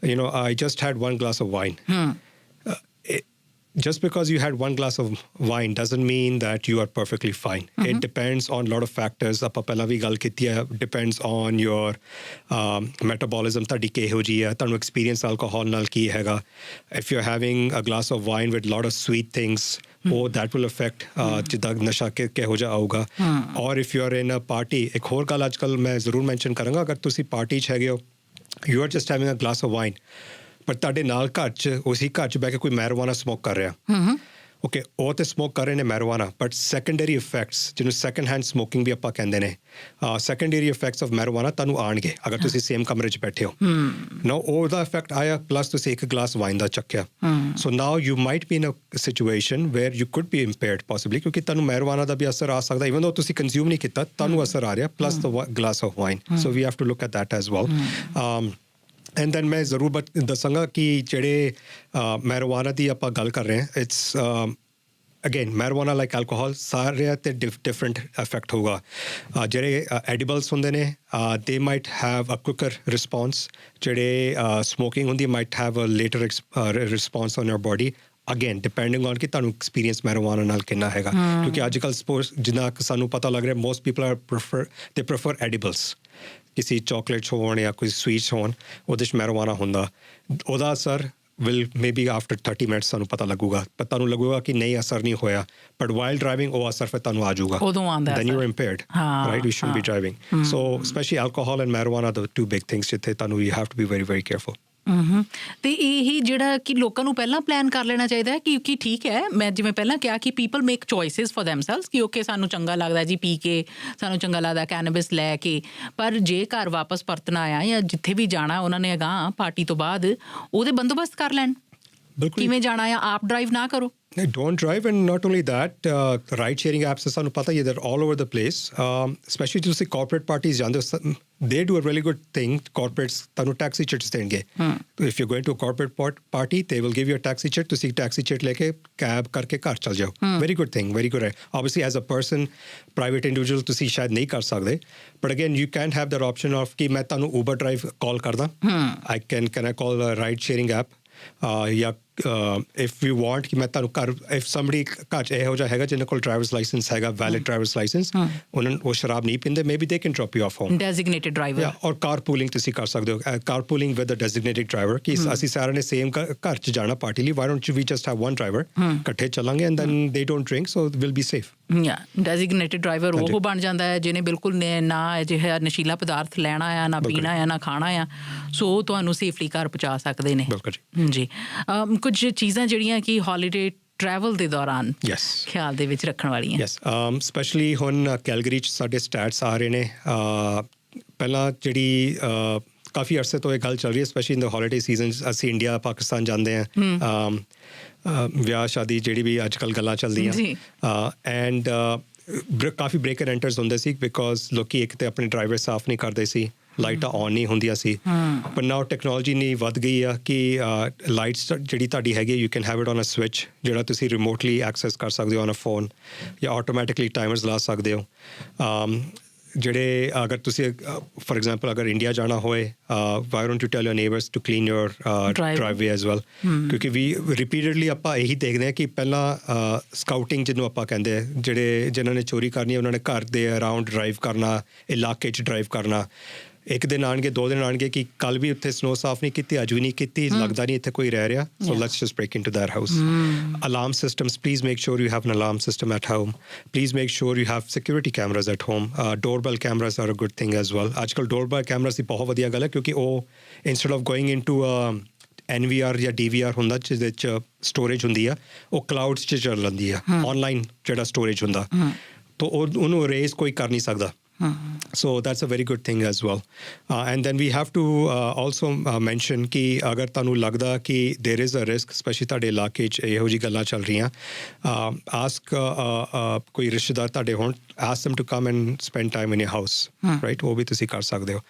you know, I just had one glass of wine. Just because you had one glass of wine doesn't mean that you are perfectly fine. It depends on a lot of factors. ਆਪਾਂ ਪਹਿਲਾਂ ਵੀ ਗੱਲ ਕੀਤੀ ਹੈ, depends on your metabolism, ਤੁਹਾਡੀ ਕਿਹੋ ਜਿਹੀ ਹੈ, ਤੁਹਾਨੂੰ experience alcohol ਨਾਲ ਕੀ ਹੈਗਾ। If you're having a glass of wine with a lot of sweet things, that will affect ਜਿੱਦਾਂ ਨਸ਼ਾ ਕਿਹੋ ਜਿਹਾ ਆਊਗਾ। or if you're in a party, ਇੱਕ ਹੋਰ ਗੱਲ ਅੱਜ ਕੱਲ੍ਹ ਮੈਂ ਜ਼ਰੂਰ ਮੈਂਸ਼ਨ ਕਰਾਂਗਾ, ਅਗਰ ਤੁਸੀਂ ਪਾਰਟੀ 'ਚ ਹੈਗੇ ਹੋ, you are just having a glass of wine, ਪਰ ਤੁਹਾਡੇ ਨਾਲ ਘਰ 'ਚ ਉਸੇ ਘਰ 'ਚ ਬਹਿ ਕੇ ਕੋਈ ਮੈਰੀਜੁਆਨਾ ਸਮੋਕ ਕਰ ਰਿਹਾ, ਓਕੇ, ਉਹ ਤੇ ਸਮੋਕ ਕਰ ਰਹੇ ਨੇ ਮੈਰੀਜੁਆਨਾ, ਬਟ ਸੈਕੰਡਰੀ ਇਫੈਕਟਸ ਜਿਹਨੂੰ ਸੈਕੰਡ ਹੈਂਡ ਸਮੋਕਿੰਗ ਵੀ ਆਪਾਂ ਕਹਿੰਦੇ ਨੇ, ਸੈਕੰਡਰੀ ਇਫੈਕਟਸ ਆਫ ਮੈਰੀਜੁਆਨਾ ਤੁਹਾਨੂੰ ਆਉਣਗੇ ਅਗਰ ਤੁਸੀਂ ਸੇਮ ਕਮਰੇ 'ਚ ਬੈਠੇ ਹੋ। ਨਾਓ ਉਹਦਾ ਇਫੈਕਟ ਆਇਆ, ਪਲੱਸ ਤੁਸੀਂ ਇੱਕ ਗਲਾਸ ਵਾਈਨ ਦਾ ਚੱਕਿਆ, so now you might be in a situation where you could be impaired possibly, ਕਿਉਂਕਿ ਤੁਹਾਨੂੰ ਮੈਰੀਜੁਆਨਾ ਦਾ ਵੀ ਅਸਰ ਆ ਸਕਦਾ, ਇਵਨ ਦੋ ਤੁਸੀਂ ਕੰਜ਼ਿਊਮ ਨਹੀਂ ਕੀਤਾ ਤੁਹਾਨੂੰ ਅਸਰ ਆ ਰਿਹਾ, plus the glass of wine. So we have to look at that as well. And then ਮੈਂ ਜ਼ਰੂਰ ਦੱਸਾਂਗਾ ਕਿ ਜਿਹੜੇ ਮੈਰੀਜੁਆਨਾ ਦੀ ਆਪਾਂ ਗੱਲ ਕਰ ਰਹੇ ਹਾਂ, ਇਟਸ ਅਗੇਨ ਮੈਰੀਜੁਆਨਾ ਲਾਈਕ ਐਲਕੋਹਲ ਸਾਰਿਆਂ 'ਤੇ ਡਿਫਰੈਂਟ ਇਫੈਕਟ ਹੋਊਗਾ। ਜਿਹੜੇ ਐਡੀਬਲਸ ਹੁੰਦੇ ਨੇ they might have a quicker response, ਜਿਹੜੇ ਸਮੋਕਿੰਗ ਹੁੰਦੀ might have a later response on your body, again depending on ਕਿ ਤੁਹਾਨੂੰ ਐਕਸਪੀਰੀਅੰਸ ਮੈਰੀਜੁਆਨਾ ਨਾਲ ਕਿੰਨਾ ਹੈਗਾ। ਕਿਉਂਕਿ ਅੱਜ ਕੱਲ੍ਹ ਸਪੋਜ਼ ਜਿੰਨਾ ਸਾਨੂੰ ਪਤਾ ਲੱਗ ਰਿਹਾ ਮੋਸਟ ਪੀਪਲ ਆਰ ਪ੍ਰੈਫਰ ਐਡੀਬਲਸ, ਕਿਸੇ ਚੋਕਲੇਟਸ ਹੋਣ ਜਾਂ ਕੋਈ ਸਵੀਟਸ ਹੋਣ ਉਹਦੇ 'ਚ ਮੈਰੀਜੁਆਨਾ ਹੁੰਦਾ, ਉਹਦਾ ਅਸਰ will may be after 30 minutes ਤੁਹਾਨੂੰ ਪਤਾ ਲੱਗੂਗਾ, ਪਰ ਤੁਹਾਨੂੰ ਲੱਗੂਗਾ ਕਿ ਨਹੀਂ ਅਸਰ ਨਹੀਂ ਹੋਇਆ, ਬਟ ਵਾਈਲ ਡਰਾਈਵਿੰਗ ਉਹ ਅਸਰ ਫਿਰ ਤੁਹਾਨੂੰ ਆ ਜਾਊਗਾ, ਉਦੋਂ ਆਉਂਦਾ, then you are impaired, right, you should be driving. So especially alcohol and marijuana the two big things ਜਿੱਥੇ ਤੁਹਾਨੂੰ you have to be very very careful. ਅਤੇ ਇਹੀ ਜਿਹੜਾ ਕਿ ਲੋਕਾਂ ਨੂੰ ਪਹਿਲਾਂ ਪਲਾਨ ਕਰ ਲੈਣਾ ਚਾਹੀਦਾ ਹੈ, ਕਿਉਂਕਿ ਠੀਕ ਹੈ ਮੈਂ ਜਿਵੇਂ ਪਹਿਲਾਂ ਕਿਹਾ ਕਿ ਪੀਪਲ ਮੇਕ ਚੋਇਸਿਸ ਫॉर ਦੈਮਸੈਲਵਸ ਕਿ ਓਕੇ ਸਾਨੂੰ ਚੰਗਾ ਲੱਗਦਾ ਜੀ ਪੀ ਕੇ, ਸਾਨੂੰ ਚੰਗਾ ਲੱਗਦਾ ਕੈਨੇਬਿਸ ਲੈ ਕੇ, ਪਰ ਜੇ ਘਰ ਵਾਪਸ ਪਰਤਣਾ ਆ ਜਾਂ ਜਿੱਥੇ ਵੀ ਜਾਣਾ ਉਹਨਾਂ ਨੇ ਅਗਾਂਹ ਪਾਰਟੀ ਤੋਂ ਬਾਅਦ ਉਹਦੇ ਬੰਦੋਬਸਤ ਕਰ ਲੈਣ, ਕਿਵੇਂ ਜਾਣਾ ਆ, ਆਪ ਡਰਾਈਵ ਨਾ ਕਰੋ। Don't drive, and not only that, ride sharing apps ਸਾਨੂੰ ਪਤਾ ਹੀ they're all over the place, especially ਤੁਸੀਂ corporate parties ਜਾਂਦੇ ਹੋ, they do a really good thing, corporates ਤੁਹਾਨੂੰ taxi chits ਦੇਣਗੇ। if you're going to a corporate party they will give you a taxi chit, ਤੁਸੀਂ taxi chit ਲੈ ਕੇ cab ਕਰਕੇ ਘਰ ਚੱਲ ਜਾਓ, very good thing, very good ਹੈ। obviously as a person private individual ਤੁਸੀਂ ਸ਼ਾਇਦ ਨਹੀਂ ਕਰ ਸਕਦੇ, but again you can have that option of ਕਿ ਮੈਂ ਤੁਹਾਨੂੰ Uber drive ਕਾਲ ਕਰਦਾ, can I call a ride sharing app, ਜਾਂ if you want ਕਿ ਮੈਂ ਤੁਹਾਨੂੰ ਘਰ, if somebody ਘਰ 'ਚ ਇਹੋ ਜਿਹਾ ਹੈਗਾ ਜਿਹਨਾਂ ਕੋਲ ਡਰਾਈਵਰਸ ਲਾਇਸੈਂਸ ਹੈਗਾ, ਵੈਲਿਡ ਡਰਾਈਵਰਸ ਲਾਇਸੈਂਸ, ਉਹਨਾਂ ਉਹ ਸ਼ਰਾਬ ਨਹੀਂ ਪੀਂਦੇ, maybe they can drop you off home, designated driver, or car pooling ਤੁਸੀਂ ਕਰ ਸਕਦੇ ਹੋ, car pooling with a designated driver, ਕਿ ਅਸੀਂ ਸਾਰਿਆਂ ਨੇ ਸੇਮ ਘਰ 'ਚ ਜਾਣਾ ਪਾਰਟੀ ਲਈ, why don't we just have one driver, ਇਕੱਠੇ ਚੱਲਾਂਗੇ and then they don't drink so we'll be safe। Designated driver ਉਹ ਬਣ ਜਾਂਦਾ ਹੈ ਜਿਹਨੇ ਬਿਲਕੁਲ ਨਾ ਅਜਿਹਾ ਨਸ਼ੀਲਾ ਪਦਾਰਥ ਲੈਣਾ ਆ, ਨਾ ਪੀਣਾ ਆ, ਨਾ ਖਾਣਾ ਆ, ਸੋ ਤੁਹਾਨੂੰ ਸੇਫਲੀ ਘਰ ਪਹੁੰਚਾ ਸਕਦੇ ਨੇ। ਜੀ ਕੁਝ ਚੀਜ਼ਾਂ ਜਿਹੜੀਆਂ ਕਿ ਹੌਲੀਡੇ ਟਰੈਵਲ ਦੇ ਦੌਰਾਨ ਖਿਆਲ ਦੇ ਵਿੱਚ ਰੱਖਣ ਵਾਲੀਆਂ। ਯੈਸ, ਸਪੈਸ਼ਲੀ ਹੁਣ ਕੈਲਗਰੀ 'ਚ ਸਾਡੇ ਸਟੈਟਸ ਆ ਰਹੇ ਨੇ, ਪਹਿਲਾਂ ਜਿਹੜੀ ਕਾਫੀ ਅਰਸੇ ਤੋਂ ਇਹ ਗੱਲ ਚੱਲ ਰਹੀ ਹੈ, specially in the holiday season ਅਸੀਂ ਇੰਡੀਆ ਪਾਕਿਸਤਾਨ ਜਾਂਦੇ ਹਾਂ, ਵਿਆਹ ਸ਼ਾਦੀ ਜਿਹੜੀ ਵੀ ਅੱਜ ਕੱਲ੍ਹ ਗੱਲਾਂ ਚੱਲਦੀਆਂ, ਐਂਡ ਕਾਫੀ ਬ੍ਰੇਕ ਐਂਡ ਐਂਟਰਸ ਹੁੰਦੇ ਸੀ ਬਿਕੋਜ਼ ਲੋਕੀ ਇੱਕ ਤਾਂ ਆਪਣੇ ਡਰਾਈਵਰ ਸਾਫ਼ ਨਹੀਂ ਕਰਦੇ ਸੀ, ਲਾਈਟਾਂ ਔਨ ਨਹੀਂ ਹੁੰਦੀਆਂ ਸੀ ਪਰ ਨਾਓ ਟੈਕਨੋਲੋਜੀ ਨਹੀਂ ਵੱਧ ਗਈ ਆ ਕਿ ਲਾਈਟਸ ਜਿਹੜੀ ਤੁਹਾਡੀ ਹੈਗੀ you can have it on a switch ਜਿਹੜਾ ਤੁਸੀਂ ਰਿਮੋਟਲੀ ਐਕਸੈਸ ਕਰ ਸਕਦੇ ਹੋ ਔਨ ਅ ਫੋਨ ਜਾਂ ਆਟੋਮੈਟਿਕਲੀ ਟਾਈਮਰਸ ਲਾ ਸਕਦੇ ਹੋ ਜਿਹੜੇ ਅਗਰ ਤੁਸੀਂ ਫॉर एग्जांपल ਅਗਰ ਇੰਡੀਆ ਜਾਣਾ ਹੋਏ why don't you tell your neighbours to clean your driveway as well ਕਿਉਂਕਿ ਵੀ ਰਿਪੀਟਡਲੀ ਆਪਾਂ ਇਹੀ ਦੇਖਦੇ ਹਾਂ ਕਿ ਪਹਿਲਾਂ ਸਕਾਊਟਿੰਗ ਜਿਹਨੂੰ ਆਪਾਂ ਕਹਿੰਦੇ ਜਿਹੜੇ ਜਿਨ੍ਹਾਂ ਨੇ ਚੋਰੀ ਕਰਨੀ ਹੈ ਉਹਨਾਂ ਨੇ ਘਰ ਦੇ ਅਰਾਊਂਡ ਡਰਾਈਵ ਕਰਨਾ ਇਲਾਕੇ 'ਚ ਡਰਾਈਵ ਕਰਨਾ ਇੱਕ ਦਿਨ ਆਣਗੇ ਦੋ ਦਿਨ ਆਣਗੇ ਕਿ ਕੱਲ ਵੀ ਉੱਥੇ ਸਨੋ ਸਾਫ਼ ਨਹੀਂ ਕੀਤੀ ਅੱਜ ਵੀ ਨਹੀਂ ਕੀਤੀ ਲੱਗਦਾ ਨਹੀਂ ਇੱਥੇ ਕੋਈ ਰਹਿ ਰਿਹਾ so let's just break into that house alarm systems please make sure you have an alarm system at home please make sure you have security cameras at home doorbell cameras are a good thing as well ਅੱਜ ਕੱਲ੍ਹ doorbell cameras ਦੀ ਬਹੁਤ ਵਧੀਆ ਗੱਲ ਹੈ ਕਿਉਂਕਿ ਉਹ instead of going into NVR ਜਾਂ DVR ਹੁੰਦਾ ਜਿਹਦੇ 'ਚ ਸਟੋਰੇਜ ਹੁੰਦੀ ਆ ਉਹ ਕਲਾਊਡਸ 'ਚ ਚੱਲ ਜਾਂਦੀ ਆ ਆਨਲਾਈਨ ਜਿਹੜਾ ਸਟੋਰੇਜ ਹੁੰਦਾ ਤਾਂ ਉਹਨੂੰ ਅਰੇਜ਼ ਕੋਈ ਕਰ ਨਹੀਂ ਸਕਦਾ So that's a very good thing as well. And then we have to also mention ਕਿ ਅਗਰ ਤੁਹਾਨੂੰ ਲੱਗਦਾ ਕਿ there is a risk, especially ਤੁਹਾਡੇ ਇਲਾਕੇ 'ਚ ਇਹੋ ਜਿਹੀ ਗੱਲਾਂ ਚੱਲ ਰਹੀਆਂ, ask ਕੋਈ ਰਿਸ਼ਤੇਦਾਰ ਤੁਹਾਡੇ ਹੋਣ, ask them to come and spend time in your house, right? ਉਹ ਵੀ ਤੁਸੀਂ ਕਰ ਸਕਦੇ ਹੋ.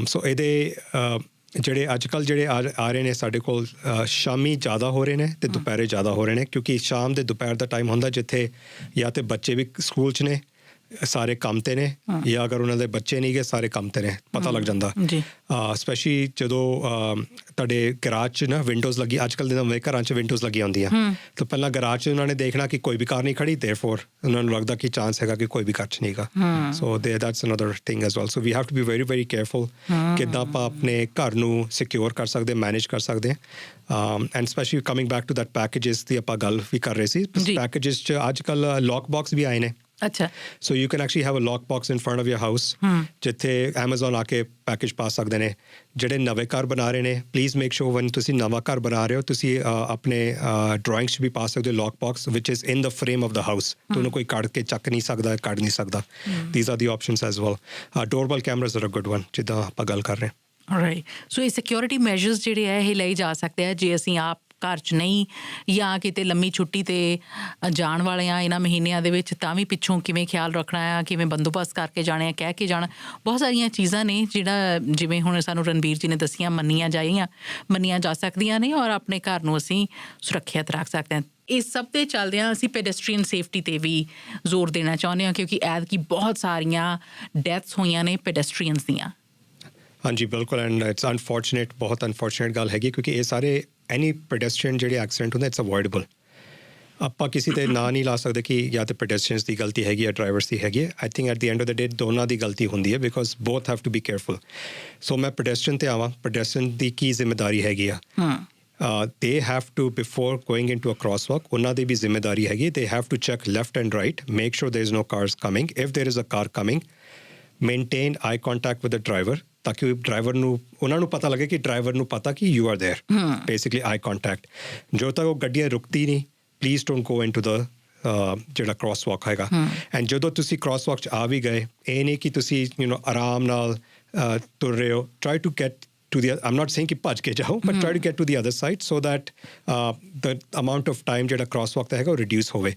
So ਇਹਦੇ ਜਿਹੜੇ ਅੱਜ ਕੱਲ੍ਹ ਜਿਹੜੇ ਆ ਰਹੇ ਨੇ ਸਾਡੇ ਕੋਲ ਸ਼ਾਮੀ ਜ਼ਿਆਦਾ ਹੋ ਰਹੇ ਨੇ ਤੇ ਦੁਪਹਿਰੇ ਜ਼ਿਆਦਾ ਹੋ ਰਹੇ ਨੇ ਕਿਉਂਕਿ ਸ਼ਾਮ ਦੇ ਦੁਪਹਿਰ ਦਾ ਟਾਈਮ ਹੁੰਦਾ ਜਿੱਥੇ ਜਾਂ ਤੇ ਬੱਚੇ ਵੀ ਸਕੂਲ 'ਚ ਨੇ ਸਾਰੇ ਕੰਮ ਤੇ ਨੇ ਜਾਂ ਅਗਰ ਉਹਨਾਂ ਦੇ ਬੱਚੇ ਨਹੀਂ ਗਏ ਸਾਰੇ ਕੰਮ ਤੇ ਨੇ ਪਤਾ ਲੱਗ ਜਾਂਦਾ ਸਪੈਸ਼ਲੀ ਜਦੋਂ ਤੁਹਾਡੇ ਗਰਾਜ 'ਚ ਨਾ ਵਿੰਡੋਜ਼ ਲੱਗੀ ਅੱਜ ਕੱਲ੍ਹ ਦੇ ਨਵੇਂ ਘਰਾਂ 'ਚ ਵਿੰਡੋਜ਼ ਲੱਗੀਆਂ ਹੁੰਦੀਆਂ ਤਾਂ ਪਹਿਲਾਂ ਗਰਾਜ 'ਚ ਉਹਨਾਂ ਨੇ ਦੇਖਣਾ ਕਿ ਕੋਈ ਵੀ ਕਾਰ ਨਹੀਂ ਖੜੀ ਦੇਅਰਫੋਰ ਉਹਨਾਂ ਨੂੰ ਲੱਗਦਾ ਕਿ ਚਾਂਸ ਹੈਗਾ ਕਿ ਕੋਈ ਵੀ ਘਰ 'ਚ ਨਹੀਂ ਹੈਗਾ so that's another thing as well so we have to be very very careful ਕਿੱਦਾਂ ਆਪਾਂ ਆਪਣੇ ਘਰ ਨੂੰ ਸਿਕਿਉਰ ਕਰ ਸਕਦੇ ਮੈਨੇਜ ਕਰ ਸਕਦੇ and specially coming back to that packages ਦੀ ਆਪਾਂ ਗੱਲ ਵੀ ਕਰ ਰਹੇ ਸੀ ਪੈਕੇਜਸ 'ਚ ਅੱਜ ਕੱਲ੍ਹ ਲੌਕ ਬਾਕਸ ਵੀ ਆਏ ਨੇ ਅੱਛਾ so you can actually have a lock box in front of your house ਜਿੱਥੇ ਐਮਾਜ਼ੋਨ ਆ ਕੇ ਪੈਕੇਜ ਪਾ ਸਕਦੇ ਨੇ ਜਿਹੜੇ ਨਵੇਂ ਘਰ ਬਣਾ ਰਹੇ ਨੇ ਪਲੀਜ਼ ਮੇਕ ਸ਼ੋਰ ਵਨ ਤੁਸੀਂ ਨਵਾਂ ਘਰ ਬਣਾ ਰਹੇ ਹੋ ਤੁਸੀਂ ਆਪਣੇ ਡਰਾਇੰਗਸ 'ਚ ਵੀ ਪਾ ਸਕਦੇ ਹੋ lock box which is in the frame of the house ਤੁਹਾਨੂੰ ਕੋਈ ਕੱਢ ਕੇ ਚੱਕ ਨਹੀਂ ਸਕਦਾ ਕੱਢ ਨਹੀਂ ਸਕਦਾ these are the options as well doorbell cameras are a good one ਜਿੱਦਾਂ ਆਪਾਂ ਗੱਲ ਕਰ ਰਹੇ ਹਾਂ ਰਾਈਟ ਸੋ ਇਹ ਸਿਕਿਉਰਿਟੀ ਮੈਜਰਸ ਜਿਹੜੇ ਆ ਇਹ ਲਈ ਜਾ ਸਕਦੇ ਆ ਜੇ ਅਸੀਂ ਆਪ ਘਰ 'ਚ ਨਹੀਂ ਜਾਂ ਕਿਤੇ ਲੰਮੀ ਛੁੱਟੀ 'ਤੇ ਜਾਣ ਵਾਲੇ ਆ ਇਹਨਾਂ ਮਹੀਨਿਆਂ ਦੇ ਵਿੱਚ ਤਾਂ ਵੀ ਪਿੱਛੋਂ ਕਿਵੇਂ ਖਿਆਲ ਰੱਖਣਾ ਆ ਕਿਵੇਂ ਬੰਦੋਬਸਤ ਕਰਕੇ ਜਾਣੇ ਆ ਕਹਿ ਕੇ ਜਾਣਾ ਬਹੁਤ ਸਾਰੀਆਂ ਚੀਜ਼ਾਂ ਨੇ ਜਿਹੜਾ ਜਿਵੇਂ ਹੁਣ ਸਾਨੂੰ ਰਣਬੀਰ ਜੀ ਨੇ ਦੱਸੀਆਂ ਮੰਨੀਆਂ ਜਾ ਸਕਦੀਆਂ ਨੇ ਔਰ ਆਪਣੇ ਘਰ ਨੂੰ ਅਸੀਂ ਸੁਰੱਖਿਅਤ ਰੱਖ ਸਕਦੇ ਹਾਂ ਇਸ ਸਭ ਦੇ ਚੱਲਦਿਆਂ ਅਸੀਂ ਪੈਡੈਸਟਰੀਅਨ ਸੇਫਟੀ 'ਤੇ ਵੀ ਜ਼ੋਰ ਦੇਣਾ ਚਾਹੁੰਦੇ ਹਾਂ ਕਿਉਂਕਿ ਐਤਕੀ ਬਹੁਤ ਸਾਰੀਆਂ ਡੈਥਸ ਹੋਈਆਂ ਨੇ ਪੈਡੈਸਟਰੀਅਨਸ ਦੀਆਂ ਹਾਂਜੀ ਬਿਲਕੁਲ ਐਂਡ ਇਟਸ ਅਨਫੋਰਚੂਨੇਟ ਬਹੁਤ ਅਨਫੋਰਚੂਨੇਟ ਗੱਲ ਹੈਗੀ ਕਿਉਂਕਿ ਇਹ ਸਾਰੇ ਐਨੀ ਪੈਡੈਸਟਰੀਅਨ ਜਿਹੜੇ ਐਕਸੀਡੈਂਟ ਹੁੰਦਾ ਇਟਸ ਅਵੋਇਡੇਬਲ ਆਪਾਂ ਕਿਸੇ 'ਤੇ ਨਾਂ ਨਹੀਂ ਲਾ ਸਕਦੇ ਕਿ ਜਾਂ ਤਾਂ ਪੈਡੈਸਟਰੀਅਨਸ ਦੀ ਗਲਤੀ ਹੈਗੀ ਹੈ ਡਰਾਈਵਰਸ ਦੀ ਹੈਗੀ ਹੈ I think at the end of the day ਦੋਨਾਂ ਦੀ ਗਲਤੀ ਹੁੰਦੀ ਹੈ because both have to be careful so ਮੈਂ ਪੈਡੈਸਟਰੀਅਨ 'ਤੇ ਆਵਾਂ ਪੈਡੈਸਟਰੀਅਨ ਦੀ ਕੀ ਜ਼ਿੰਮੇਦਾਰੀ ਹੈਗੀ ਆ they have to before going into a crosswalk ਉਹਨਾਂ ਦੀ ਵੀ ਜ਼ਿੰਮੇਦਾਰੀ ਹੈਗੀ they have to check left and right make sure there is no cars coming if there is a car coming maintain eye contact with the driver ਤਾਂ ਕਿ driver ਨੂੰ ਉਹਨਾਂ ਨੂੰ ਪਤਾ ਲੱਗੇ ਕਿ ਡਰਾਈਵਰ ਨੂੰ ਪਤਾ ਕਿ you are there basically I contact ਜੋ ਤੱਕ ਉਹ ਗੱਡੀਆਂ ਰੁਕਦੀ ਨਹੀਂ ਪਲੀਜ਼ ਡੋਂਟ ਗੋ ਇਨਟੂ ਦ ਜਿਹੜਾ ਕ੍ਰਾਸ ਵਾਕ ਹੈਗਾ ਐਂਡ ਜਦੋਂ ਤੁਸੀਂ ਕ੍ਰਾਸ ਵਾਕ 'ਚ ਆ ਵੀ ਗਏ ਇਹ ਨਹੀਂ ਕਿ ਤੁਸੀਂ ਆਰਾਮ ਨਾਲ ਤੁਰ ਰਹੇ ਹੋ try to get to the I'm not saying ਕਿ ਭੱਜ ਕੇ ਜਾਓ but try to get to the other side so that the amount of time ਜਿਹੜਾ crosswalk ਦਾ ਹੈਗਾ ਉਹ reduce ਹੋਵੇ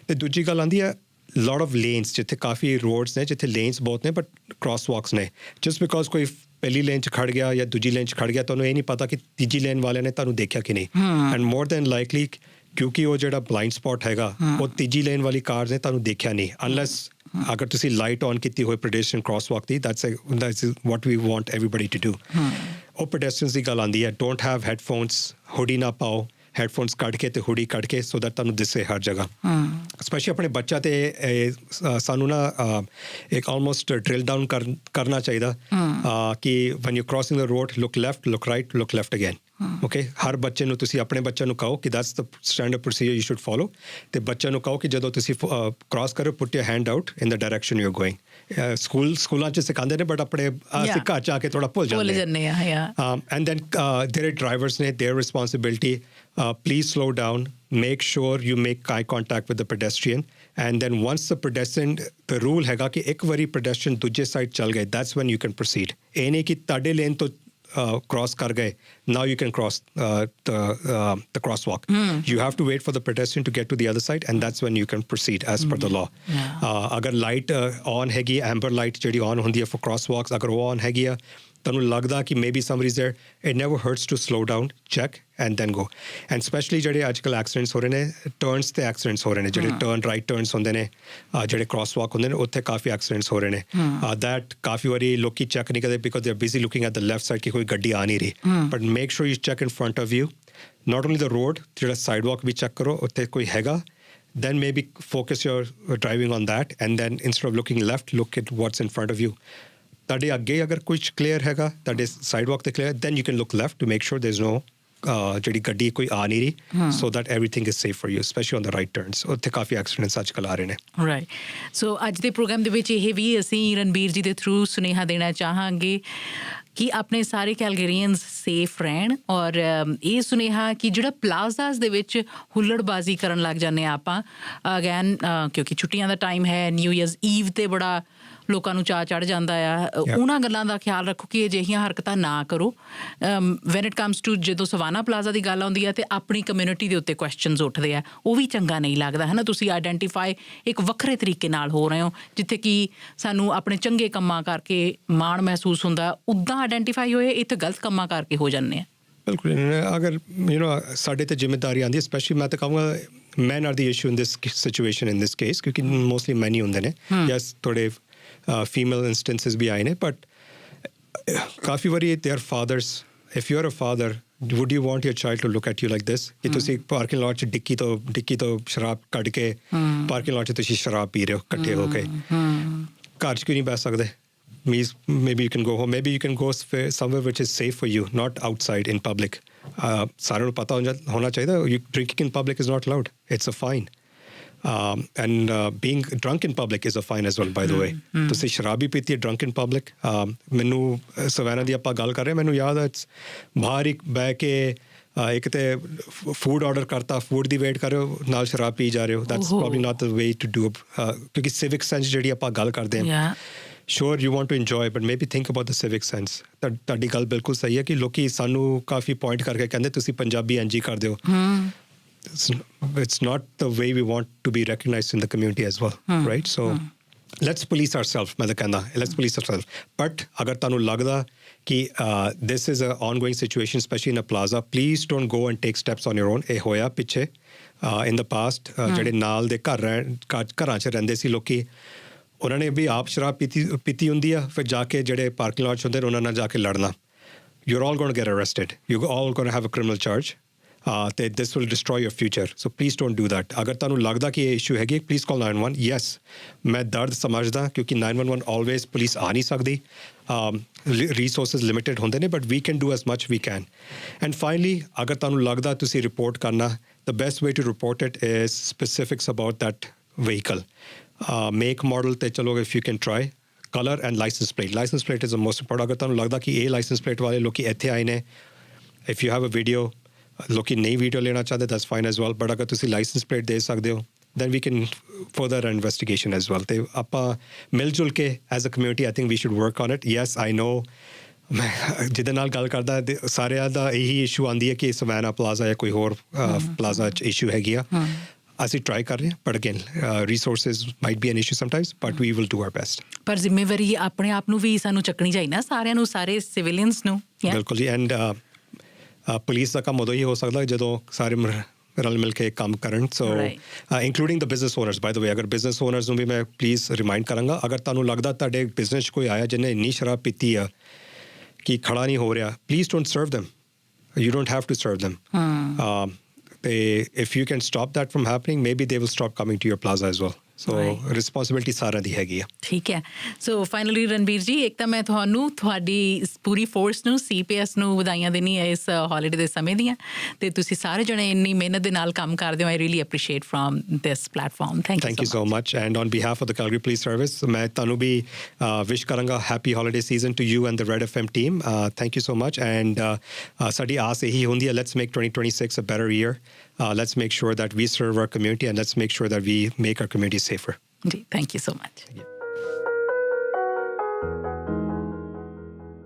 ਤੇ ਦੂਜੀ ਗੱਲ ਆਉਂਦੀ ਹੈ lot of lanes ਜਿੱਥੇ ਕਾਫੀ roads ਨੇ ਜਿੱਥੇ lanes ਬਹੁਤ ਨੇ but crosswalks ਨੇ just because ਕੋਈ ਪਹਿਲੀ ਲੇਨ 'ਚ ਖੜ ਗਿਆ ਜਾਂ ਦੂਜੀ ਲੇਨ 'ਚ ਖੜ ਗਿਆ ਤੁਹਾਨੂੰ ਇਹ ਨਹੀਂ ਪਤਾ ਕਿ ਤੀਜੀ ਲੇਨ ਵਾਲਿਆਂ ਨੇ ਤੁਹਾਨੂੰ ਦੇਖਿਆ ਕਿ ਨਹੀਂ and more than likely ਕਿਉਂਕਿ ਉਹ ਜਿਹੜਾ blind spot ਹੈਗਾ ਉਹ ਤੀਜੀ ਲੇਨ ਵਾਲੀ ਕਾਰਸ ਨੇ ਤੁਹਾਨੂੰ ਦੇਖਿਆ ਨਹੀਂ unless ਅਗਰ ਤੁਸੀਂ ਲਾਈਟ ਔਨ ਕੀਤੀ ਹੋਈ ਪੈਡੈਸਟਰੀਅਨ ਕ੍ਰਾਸਵਾਕ ਦੀ that's what we want everybody to do ਉਹ ਪੈਡੈਸਟਰੀਅਨਸ ਦੀ ਗੱਲ ਆਉਂਦੀ ਹੈ ਡੋਂਟ ਹੈਵ ਹੈਡਫੋਨਸ ਹੁਡੀ ਨਾ ਪਾਓ ਹੈਡਫੋਨਸ ਕੱਢ ਕੇ ਤੇ ਹੁਡੀ ਕੱਢ ਕੇ ਸੋ ਦੈਟ ਤੁਹਾਨੂੰ ਦਿਸੇ ਹਰ ਜਗ੍ਹਾ ਸਪੈਸ਼ਲੀ ਆਪਣੇ ਬੱਚਾ ਤੇ ਸਾਨੂੰ ਨਾ ਇੱਕ ਆਲਮੋਸਟ ਡਰਿਲ ਡਾਊਨ ਕਰਨਾ ਚਾਹੀਦਾ ਕਿ when you crossing the road look left look right look left again okay ਹਰ ਬੱਚੇ ਨੂੰ ਤੁਸੀਂ ਆਪਣੇ ਬੱਚਿਆਂ ਨੂੰ ਕਹੋ ਕਿ that's the standard procedure you should follow ਤੇ ਬੱਚਿਆਂ ਨੂੰ ਕਹੋ ਕਿ ਜਦੋਂ ਤੁਸੀਂ ਕ੍ਰਾਸ ਕਰੋ put your hand out in the direction you are going ਸਕੂਲਾਂ 'ਚ ਸਿਖਾਉਂਦੇ ਨੇ ਬਟ ਆਪਣੇ ਅਸੀਂ ਘਰ 'ਚ ਆ ਕੇ ਥੋੜ੍ਹਾ ਭੁੱਲ ਜਾਂਦੇ ਹਾਂ ਐਂਡ ਦੈਨ ਜਿਹੜੇ ਡਰਾਈਵਰਸ ਨੇ there responsibility please slow down make sure you make eye contact with the pedestrian and then once the pedestrian the rule ਹੈਗਾ ਕਿ ਇੱਕ ਵਾਰੀ pedestrian ਦੂਜੇ ਸਾਈਡ ਚੱਲ ਗਏ that's when you can proceed ਇਹ ਨਹੀਂ ਕਿ ਤੁਹਾਡੇ ਲੇਨ ਤੋਂ cross kar gaye, now you can cross the crosswalk. You have to wait for the pedestrian to get to the other side, and that's when you can proceed as per the law. Agar light on hegi, amber light jehdi on hundi hai for crosswalks, agar wo on hegi hai, ਤੁਹਾਨੂੰ ਲੱਗਦਾ ਕਿ maybe somebody there, it never hurts to slow down, check and then go. And specially ਜਿਹੜੇ ਅੱਜ ਕੱਲ੍ਹ accidents ਹੋ ਰਹੇ ਨੇ, turns ਤੇ ਐਕਸੀਡੈਂਟਸ ਹੋ ਰਹੇ ਨੇ, ਜਿਹੜੇ ਟਰਨ ਰਾਈਟ ਟਰਨਸ ਹੁੰਦੇ ਨੇ, ਜਿਹੜੇ ਕ੍ਰਾਸ ਵਾਕ ਹੁੰਦੇ ਨੇ, ਉੱਥੇ ਕਾਫੀ ਐਕਸੀਡੈਂਟਸ ਹੋ ਰਹੇ ਨੇ। ਦੈਟ ਕਾਫੀ ਵਾਰੀ ਲੋਕੀ ਚੈੱਕ ਨਹੀਂ ਕਰਦੇ because they are busy looking at the left side ਕਿ ਕੋਈ ਗੱਡੀ ਆ ਨਹੀਂ ਰਹੀ, but make sure you check in front of you, not only the road, ਜਿਹੜਾ ਸਾਈਡ ਵਾਕ ਵੀ ਚੈੱਕ ਕਰੋ ਉੱਥੇ ਕੋਈ ਹੈਗਾ, then maybe focus your driving on that, and then instead of looking left, look at what's in front of you. ਤੁਹਾਡੇ ਅੱਗੇ ਅਗਰ ਕੁਝ clear ਹੈਗਾ, ਤੁਹਾਡੇ ਸਾਈਡ ਵਾਕ ਤੇ clear, then you can look left to make sure there's no ਜਿਹੜੀ ਗੱਡੀ ਕੋਈ ਆ ਨਹੀਂ ਰਹੀ, so that everything is safe for you, especially on the right turns. ਉੱਥੇ ਕਾਫੀ ਐਕਸੀਡੈਂਟਸ ਅੱਜ ਕੱਲ੍ਹ ਆ ਰਹੇ ਨੇ। ਰਾਈਟ, ਸੋ ਅੱਜ ਦੇ ਪ੍ਰੋਗਰਾਮ ਦੇ ਵਿੱਚ ਇਹ ਵੀ ਅਸੀਂ ਰਣਬੀਰ ਜੀ ਦੇ ਥਰੂ ਸੁਨੇਹਾ ਦੇਣਾ ਚਾਹਾਂਗੇ ਕਿ ਆਪਣੇ ਸਾਰੇ ਕੈਲਗਰੀਅਨਸ ਸੇਫ ਰਹਿਣ, ਔਰ ਇਹ ਸੁਨੇਹਾ ਕਿ ਜਿਹੜਾ ਪਲਾਜ਼ਾਸ ਦੇ ਵਿੱਚ ਹੁੱਲੜਬਾਜ਼ੀ ਕਰਨ ਲੱਗ ਜਾਂਦੇ ਆ ਆਪਾਂ ਅਗੈਨ, ਕਿਉਂਕਿ ਛੁੱਟੀਆਂ ਦਾ ਟਾਈਮ ਹੈ, ਨਿਊ ਈਅਰਸ ਈਵ 'ਤੇ ਬੜਾ ਲੋਕਾਂ ਨੂੰ ਚਾਅ ਚੜ੍ਹ ਜਾਂਦਾ ਆ, ਉਹਨਾਂ ਗੱਲਾਂ ਦਾ ਖਿਆਲ ਰੱਖੋ ਕਿ ਅਜਿਹੀਆਂ ਹਰਕਤਾਂ ਨਾ ਕਰੋ। ਵੈਨ ਇਟ ਕਮਸ ਟੂ ਜਦੋਂ ਸਵਾਨਾ ਪਲਾਜ਼ਾ ਦੀ ਗੱਲ ਆਉਂਦੀ ਹੈ ਅਤੇ ਆਪਣੀ ਕਮਿਊਨਿਟੀ ਦੇ ਉੱਤੇ ਕੁਐਸਚਨਸ ਉੱਠਦੇ ਆ, ਉਹ ਵੀ ਚੰਗਾ ਨਹੀਂ ਲੱਗਦਾ ਹੈ ਨਾ। ਤੁਸੀਂ ਆਈਡੈਂਟੀਫਾਈ ਇੱਕ ਵੱਖਰੇ ਤਰੀਕੇ ਨਾਲ ਹੋ ਰਹੇ ਹੋ, ਜਿੱਥੇ ਕਿ ਸਾਨੂੰ ਆਪਣੇ ਚੰਗੇ ਕੰਮਾਂ ਕਰਕੇ ਮਾਣ ਮਹਿਸੂਸ ਹੁੰਦਾ, ਉੱਦਾਂ ਆਈਡੈਂਟੀਫਾਈ ਹੋਏ, ਇੱਥੇ ਗਲਤ ਕੰਮਾਂ ਕਰਕੇ ਹੋ ਜਾਂਦੇ ਆ। ਬਿਲਕੁਲ, ਅਗਰ ਸਾਡੇ 'ਤੇ ਜ਼ਿੰਮੇਦਾਰੀ ਆਉਂਦੀ ਹੈ, ਸਪੈਸ਼ਲੀ ਮੈਂ ਤਾਂ ਕਹਾਂਗਾ ਮੈਨ R the issue in this situation, in this case, ਕਿਉਂਕਿ ਮੋਸਟਲੀ ਮੈਨ ਹੀ ਹੁੰਦੇ ਨੇ, ਯੈਸ ਥੋੜ੍ਹੇ female instances ਵੀ ਆਏ ਨੇ, but ਕਾਫੀ ਵਾਰੀ they are fathers. If you are a father, would you want your child to look at you like this? ਕਿ ਤੁਸੀਂ parking lot 'ਚ ਡਿੱਕੀ ਤੋਂ ਸ਼ਰਾਬ ਕੱਢ ਕੇ ਪਾਰਕਿੰਗ ਲਾਟ 'ਚ ਤੁਸੀਂ ਸ਼ਰਾਬ ਪੀ ਰਹੇ ਹੋ ਇਕੱਠੇ ਹੋ ਕੇ, ਘਰ 'ਚ ਕਿਉਂ ਨਹੀਂ ਬਹਿ ਸਕਦੇ? Means maybe you can go home, maybe you can go somewhere which is safe for you, not outside in public. ਸਾਰਿਆਂ ਨੂੰ ਪਤਾ ਹੋਣਾ ਚਾਹੀਦਾ, drinking in public is not allowed, it's a fine. And being drunk in public is a fine as well, by the way. ਤੁਸੀਂ ਸ਼ਰਾਬ ਵੀ ਪੀਤੀ ਹੈ drunk in public? ਮੈਨੂੰ ਸਵੈਨਾ ਦੀ ਆਪਾਂ ਗੱਲ ਕਰ ਰਹੇ, ਮੈਨੂੰ ਯਾਦ ਹੈ ਬਾਹਰ ਹੀ ਬਹਿ ਕੇ ਇੱਕ ਤੇ ਫੂਡ ਆਰਡਰ ਕਰਤਾ, ਫੂਡ ਦੀ ਵੇਟ ਕਰ ਰਹੇ ਹੋ, ਨਾਲ ਸ਼ਰਾਬ ਪੀ ਜਾ ਰਹੇ ਹੋ। That's probably not the way to do, ਕਿਉਂਕਿ ਸਿਵਿਕ ਸੈਂਸ ਜਿਹੜੀ ਆਪਾਂ ਗੱਲ ਕਰਦੇ ਹਾਂ, sure you want to enjoy, but maybe think about the civic sense. ਤੁਹਾਡੀ ਗੱਲ ਬਿਲਕੁਲ ਸਹੀ ਹੈ ਕਿ ਲੋਕੀ ਸਾਨੂੰ ਕਾਫੀ ਪੁਆਇੰਟ ਕਰਕੇ ਕਹਿੰਦੇ ਤੁਸੀਂ ਪੰਜਾਬੀ ਇੰਝ ਹੀ ਕਰਦੇ ਹੋ। It's not the way we want to be recognized in the community as well, right? So let's police ourselves. मैं तो कहना, let's police ourselves. But अगर तानु लगदा कि this is an ongoing situation, especially in a plaza, please don't go and take steps on your own. ਇਹ ਹੋਇਆ ਪਿੱਛੇ in the past, ਜਿਹੜੇ ਨਾਲ ਦੇ ਘਰਾਂ 'ਚ ਰਹਿੰਦੇ ਸੀ ਲੋਕੀ, ਉਹਨਾਂ ਨੇ ਵੀ ਆਪ ਸ਼ਰਾਬ ਪੀਤੀ ਹੁੰਦੀ ਆ, ਫਿਰ ਜਾ ਕੇ ਜਿਹੜੇ ਪਾਰਕਿੰਗ ਲਾਟ 'ਚ ਹੁੰਦੇ ਨੇ ਉਹਨਾਂ ਨਾਲ ਜਾ ਕੇ ਲੜਨਾ। You're all going to get arrested. You're all going to have a criminal charge. ਤੇ this will destroy your future. So please don't do that. ਅਗਰ ਤੁਹਾਨੂੰ ਲੱਗਦਾ ਕਿ ਇਹ ਇਸ਼ੂ ਹੈਗੀ, please call 911. Yes, ਮੈਂ ਦਰਦ ਸਮਝਦਾ ਕਿਉਂਕਿ 911 always ਪੁਲਿਸ ਆ ਨਹੀਂ ਸਕਦੀ, resources limited ਹੁੰਦੇ ਨੇ, but we can do as much we can. And finally, ਅਗਰ ਤੁਹਾਨੂੰ ਲੱਗਦਾ ਤੁਸੀਂ ਰਿਪੋਰਟ ਕਰਨਾ, the best way to report it is specifics about that vehicle. Make, model ਤੇ ਚਲੋ if you can try. Color and license plate. License plate is the most important. ਅਗਰ ਤੁਹਾਨੂੰ ਲੱਗਦਾ ਕਿ ਇਹ license plate ਵਾਲੇ ਲੋਕੀ ਇੱਥੇ ਆਏ ਨੇ, if you have a video, ਲੋਕੀ ਨਹੀਂ ਵੀਡੀਓ ਲੈਣਾ ਚਾਹਦੇ, that's fine as well, but ਅਗਰ ਤੁਸੀਂ ਲਾਇਸੈਂਸ ਪਲੇਟ ਦੇ ਸਕਦੇ ਹੋ, then we can further our investigation as well. ਤੇ ਆਪਾਂ ਮਿਲ ਜੁਲ ਕੇ as a community, I think we should work on it. Yes, I know, ਮੈਂ ਜਿਹਦੇ ਨਾਲ ਗੱਲ ਕਰਦਾ ਸਾਰਿਆਂ ਦਾ ਇਹੀ ਇਸ਼ੂ ਆਉਂਦੀ ਹੈ ਕਿ ਸਵੈਨਾ ਪਲਾਜ਼ਾ ਜਾਂ ਕੋਈ ਹੋਰ ਪਲਾਜ਼ਾ 'ਚ ਇਸ਼ੂ ਹੈਗੀ ਆ। ਅਸੀਂ ਟਰਾਈ ਕਰ ਰਹੇ ਹਾਂ, but again, resources might be an issue sometimes, but we will do our best. ਪਰ ਜ਼ਿੰਮੇਵਾਰੀ ਆਪਣੇ ਆਪ ਨੂੰ ਵੀ ਸਾਨੂੰ ਚੱਕਣੀ ਚਾਹੀਦੀ ਨਾ, ਸਾਰਿਆਂ ਨੂੰ, ਸਾਰੇ ਸਿਵਿਲੀਅਨਸ ਨੂੰ। ਬਿਲਕੁਲ ਜੀ, ਐਂਡ ਪੁਲਿਸ ਦਾ ਕੰਮ ਉਦੋਂ ਹੀ ਹੋ ਸਕਦਾ ਜਦੋਂ ਸਾਰੇ ਰਲ ਮਿਲ ਕੇ ਕੰਮ ਕਰਨ। ਸੋ ਇੰਕਲੂਡਿੰਗ ਦ ਬਿਜ਼ਨਸ ਓਨਰਸ, ਬਾਏ ਦ ਵੇ, ਅਗਰ ਬਿਜ਼ਨਸ ਓਨਰਸ ਨੂੰ ਵੀ ਮੈਂ ਪਲੀਜ਼ ਰਿਮਾਈਂਡ ਕਰਾਂਗਾ, ਅਗਰ ਤੁਹਾਨੂੰ ਲੱਗਦਾ ਤੁਹਾਡੇ ਬਿਜ਼ਨਸ 'ਚ ਕੋਈ ਆਇਆ ਜਿਹਨੇ ਇੰਨੀ ਸ਼ਰਾਬ ਪੀਤੀ ਆ ਕਿ ਖੜਾ ਨਹੀਂ ਹੋ ਰਿਹਾ, please don't serve them, you don't have to serve them. ਤੇ if you can stop that from happening, maybe they will stop coming to your plaza as well. So responsibility ਸਾਰਿਆਂ ਦੀ ਹੈਗੀ ਆ। ਠੀਕ ਹੈ। ਸੋ ਫਾਈਨਲੀ ਰਣਬੀਰ ਜੀ, ਇੱਕ ਤਾਂ ਮੈਂ ਤੁਹਾਨੂੰ ਤੁਹਾਡੀ ਪੂਰੀ ਫੋਰਸ ਨੂੰ, CPS ਨੂੰ ਵਧਾਈਆਂ ਦੇਣੀ ਹੈ ਇਸ ਹੌਲੀਡੇ ਦੇ ਸਮੇਂ ਦੀਆਂ, ਅਤੇ ਤੁਸੀਂ ਸਾਰੇ ਜਣੇ ਇੰਨੀ ਮਿਹਨਤ ਦੇ ਨਾਲ ਕੰਮ ਕਰਦੇ ਹੋ। I really appreciate from this platform. Thank you so much. And on behalf of the Calgary police service, ਮੈਂ ਤੁਹਾਨੂੰ ਵੀ ਵਿਸ਼ ਕਰਾਂਗਾ happy holiday season to you and the red FM team. Thank you so much. And ਸਾਡੀ ਆਸ ਇਹੀ ਹੁੰਦੀ ਹੈ, let's make 2026 a better year. Let's make sure that we serve our community, and let's make sure that we make our community safer. Thank you so much.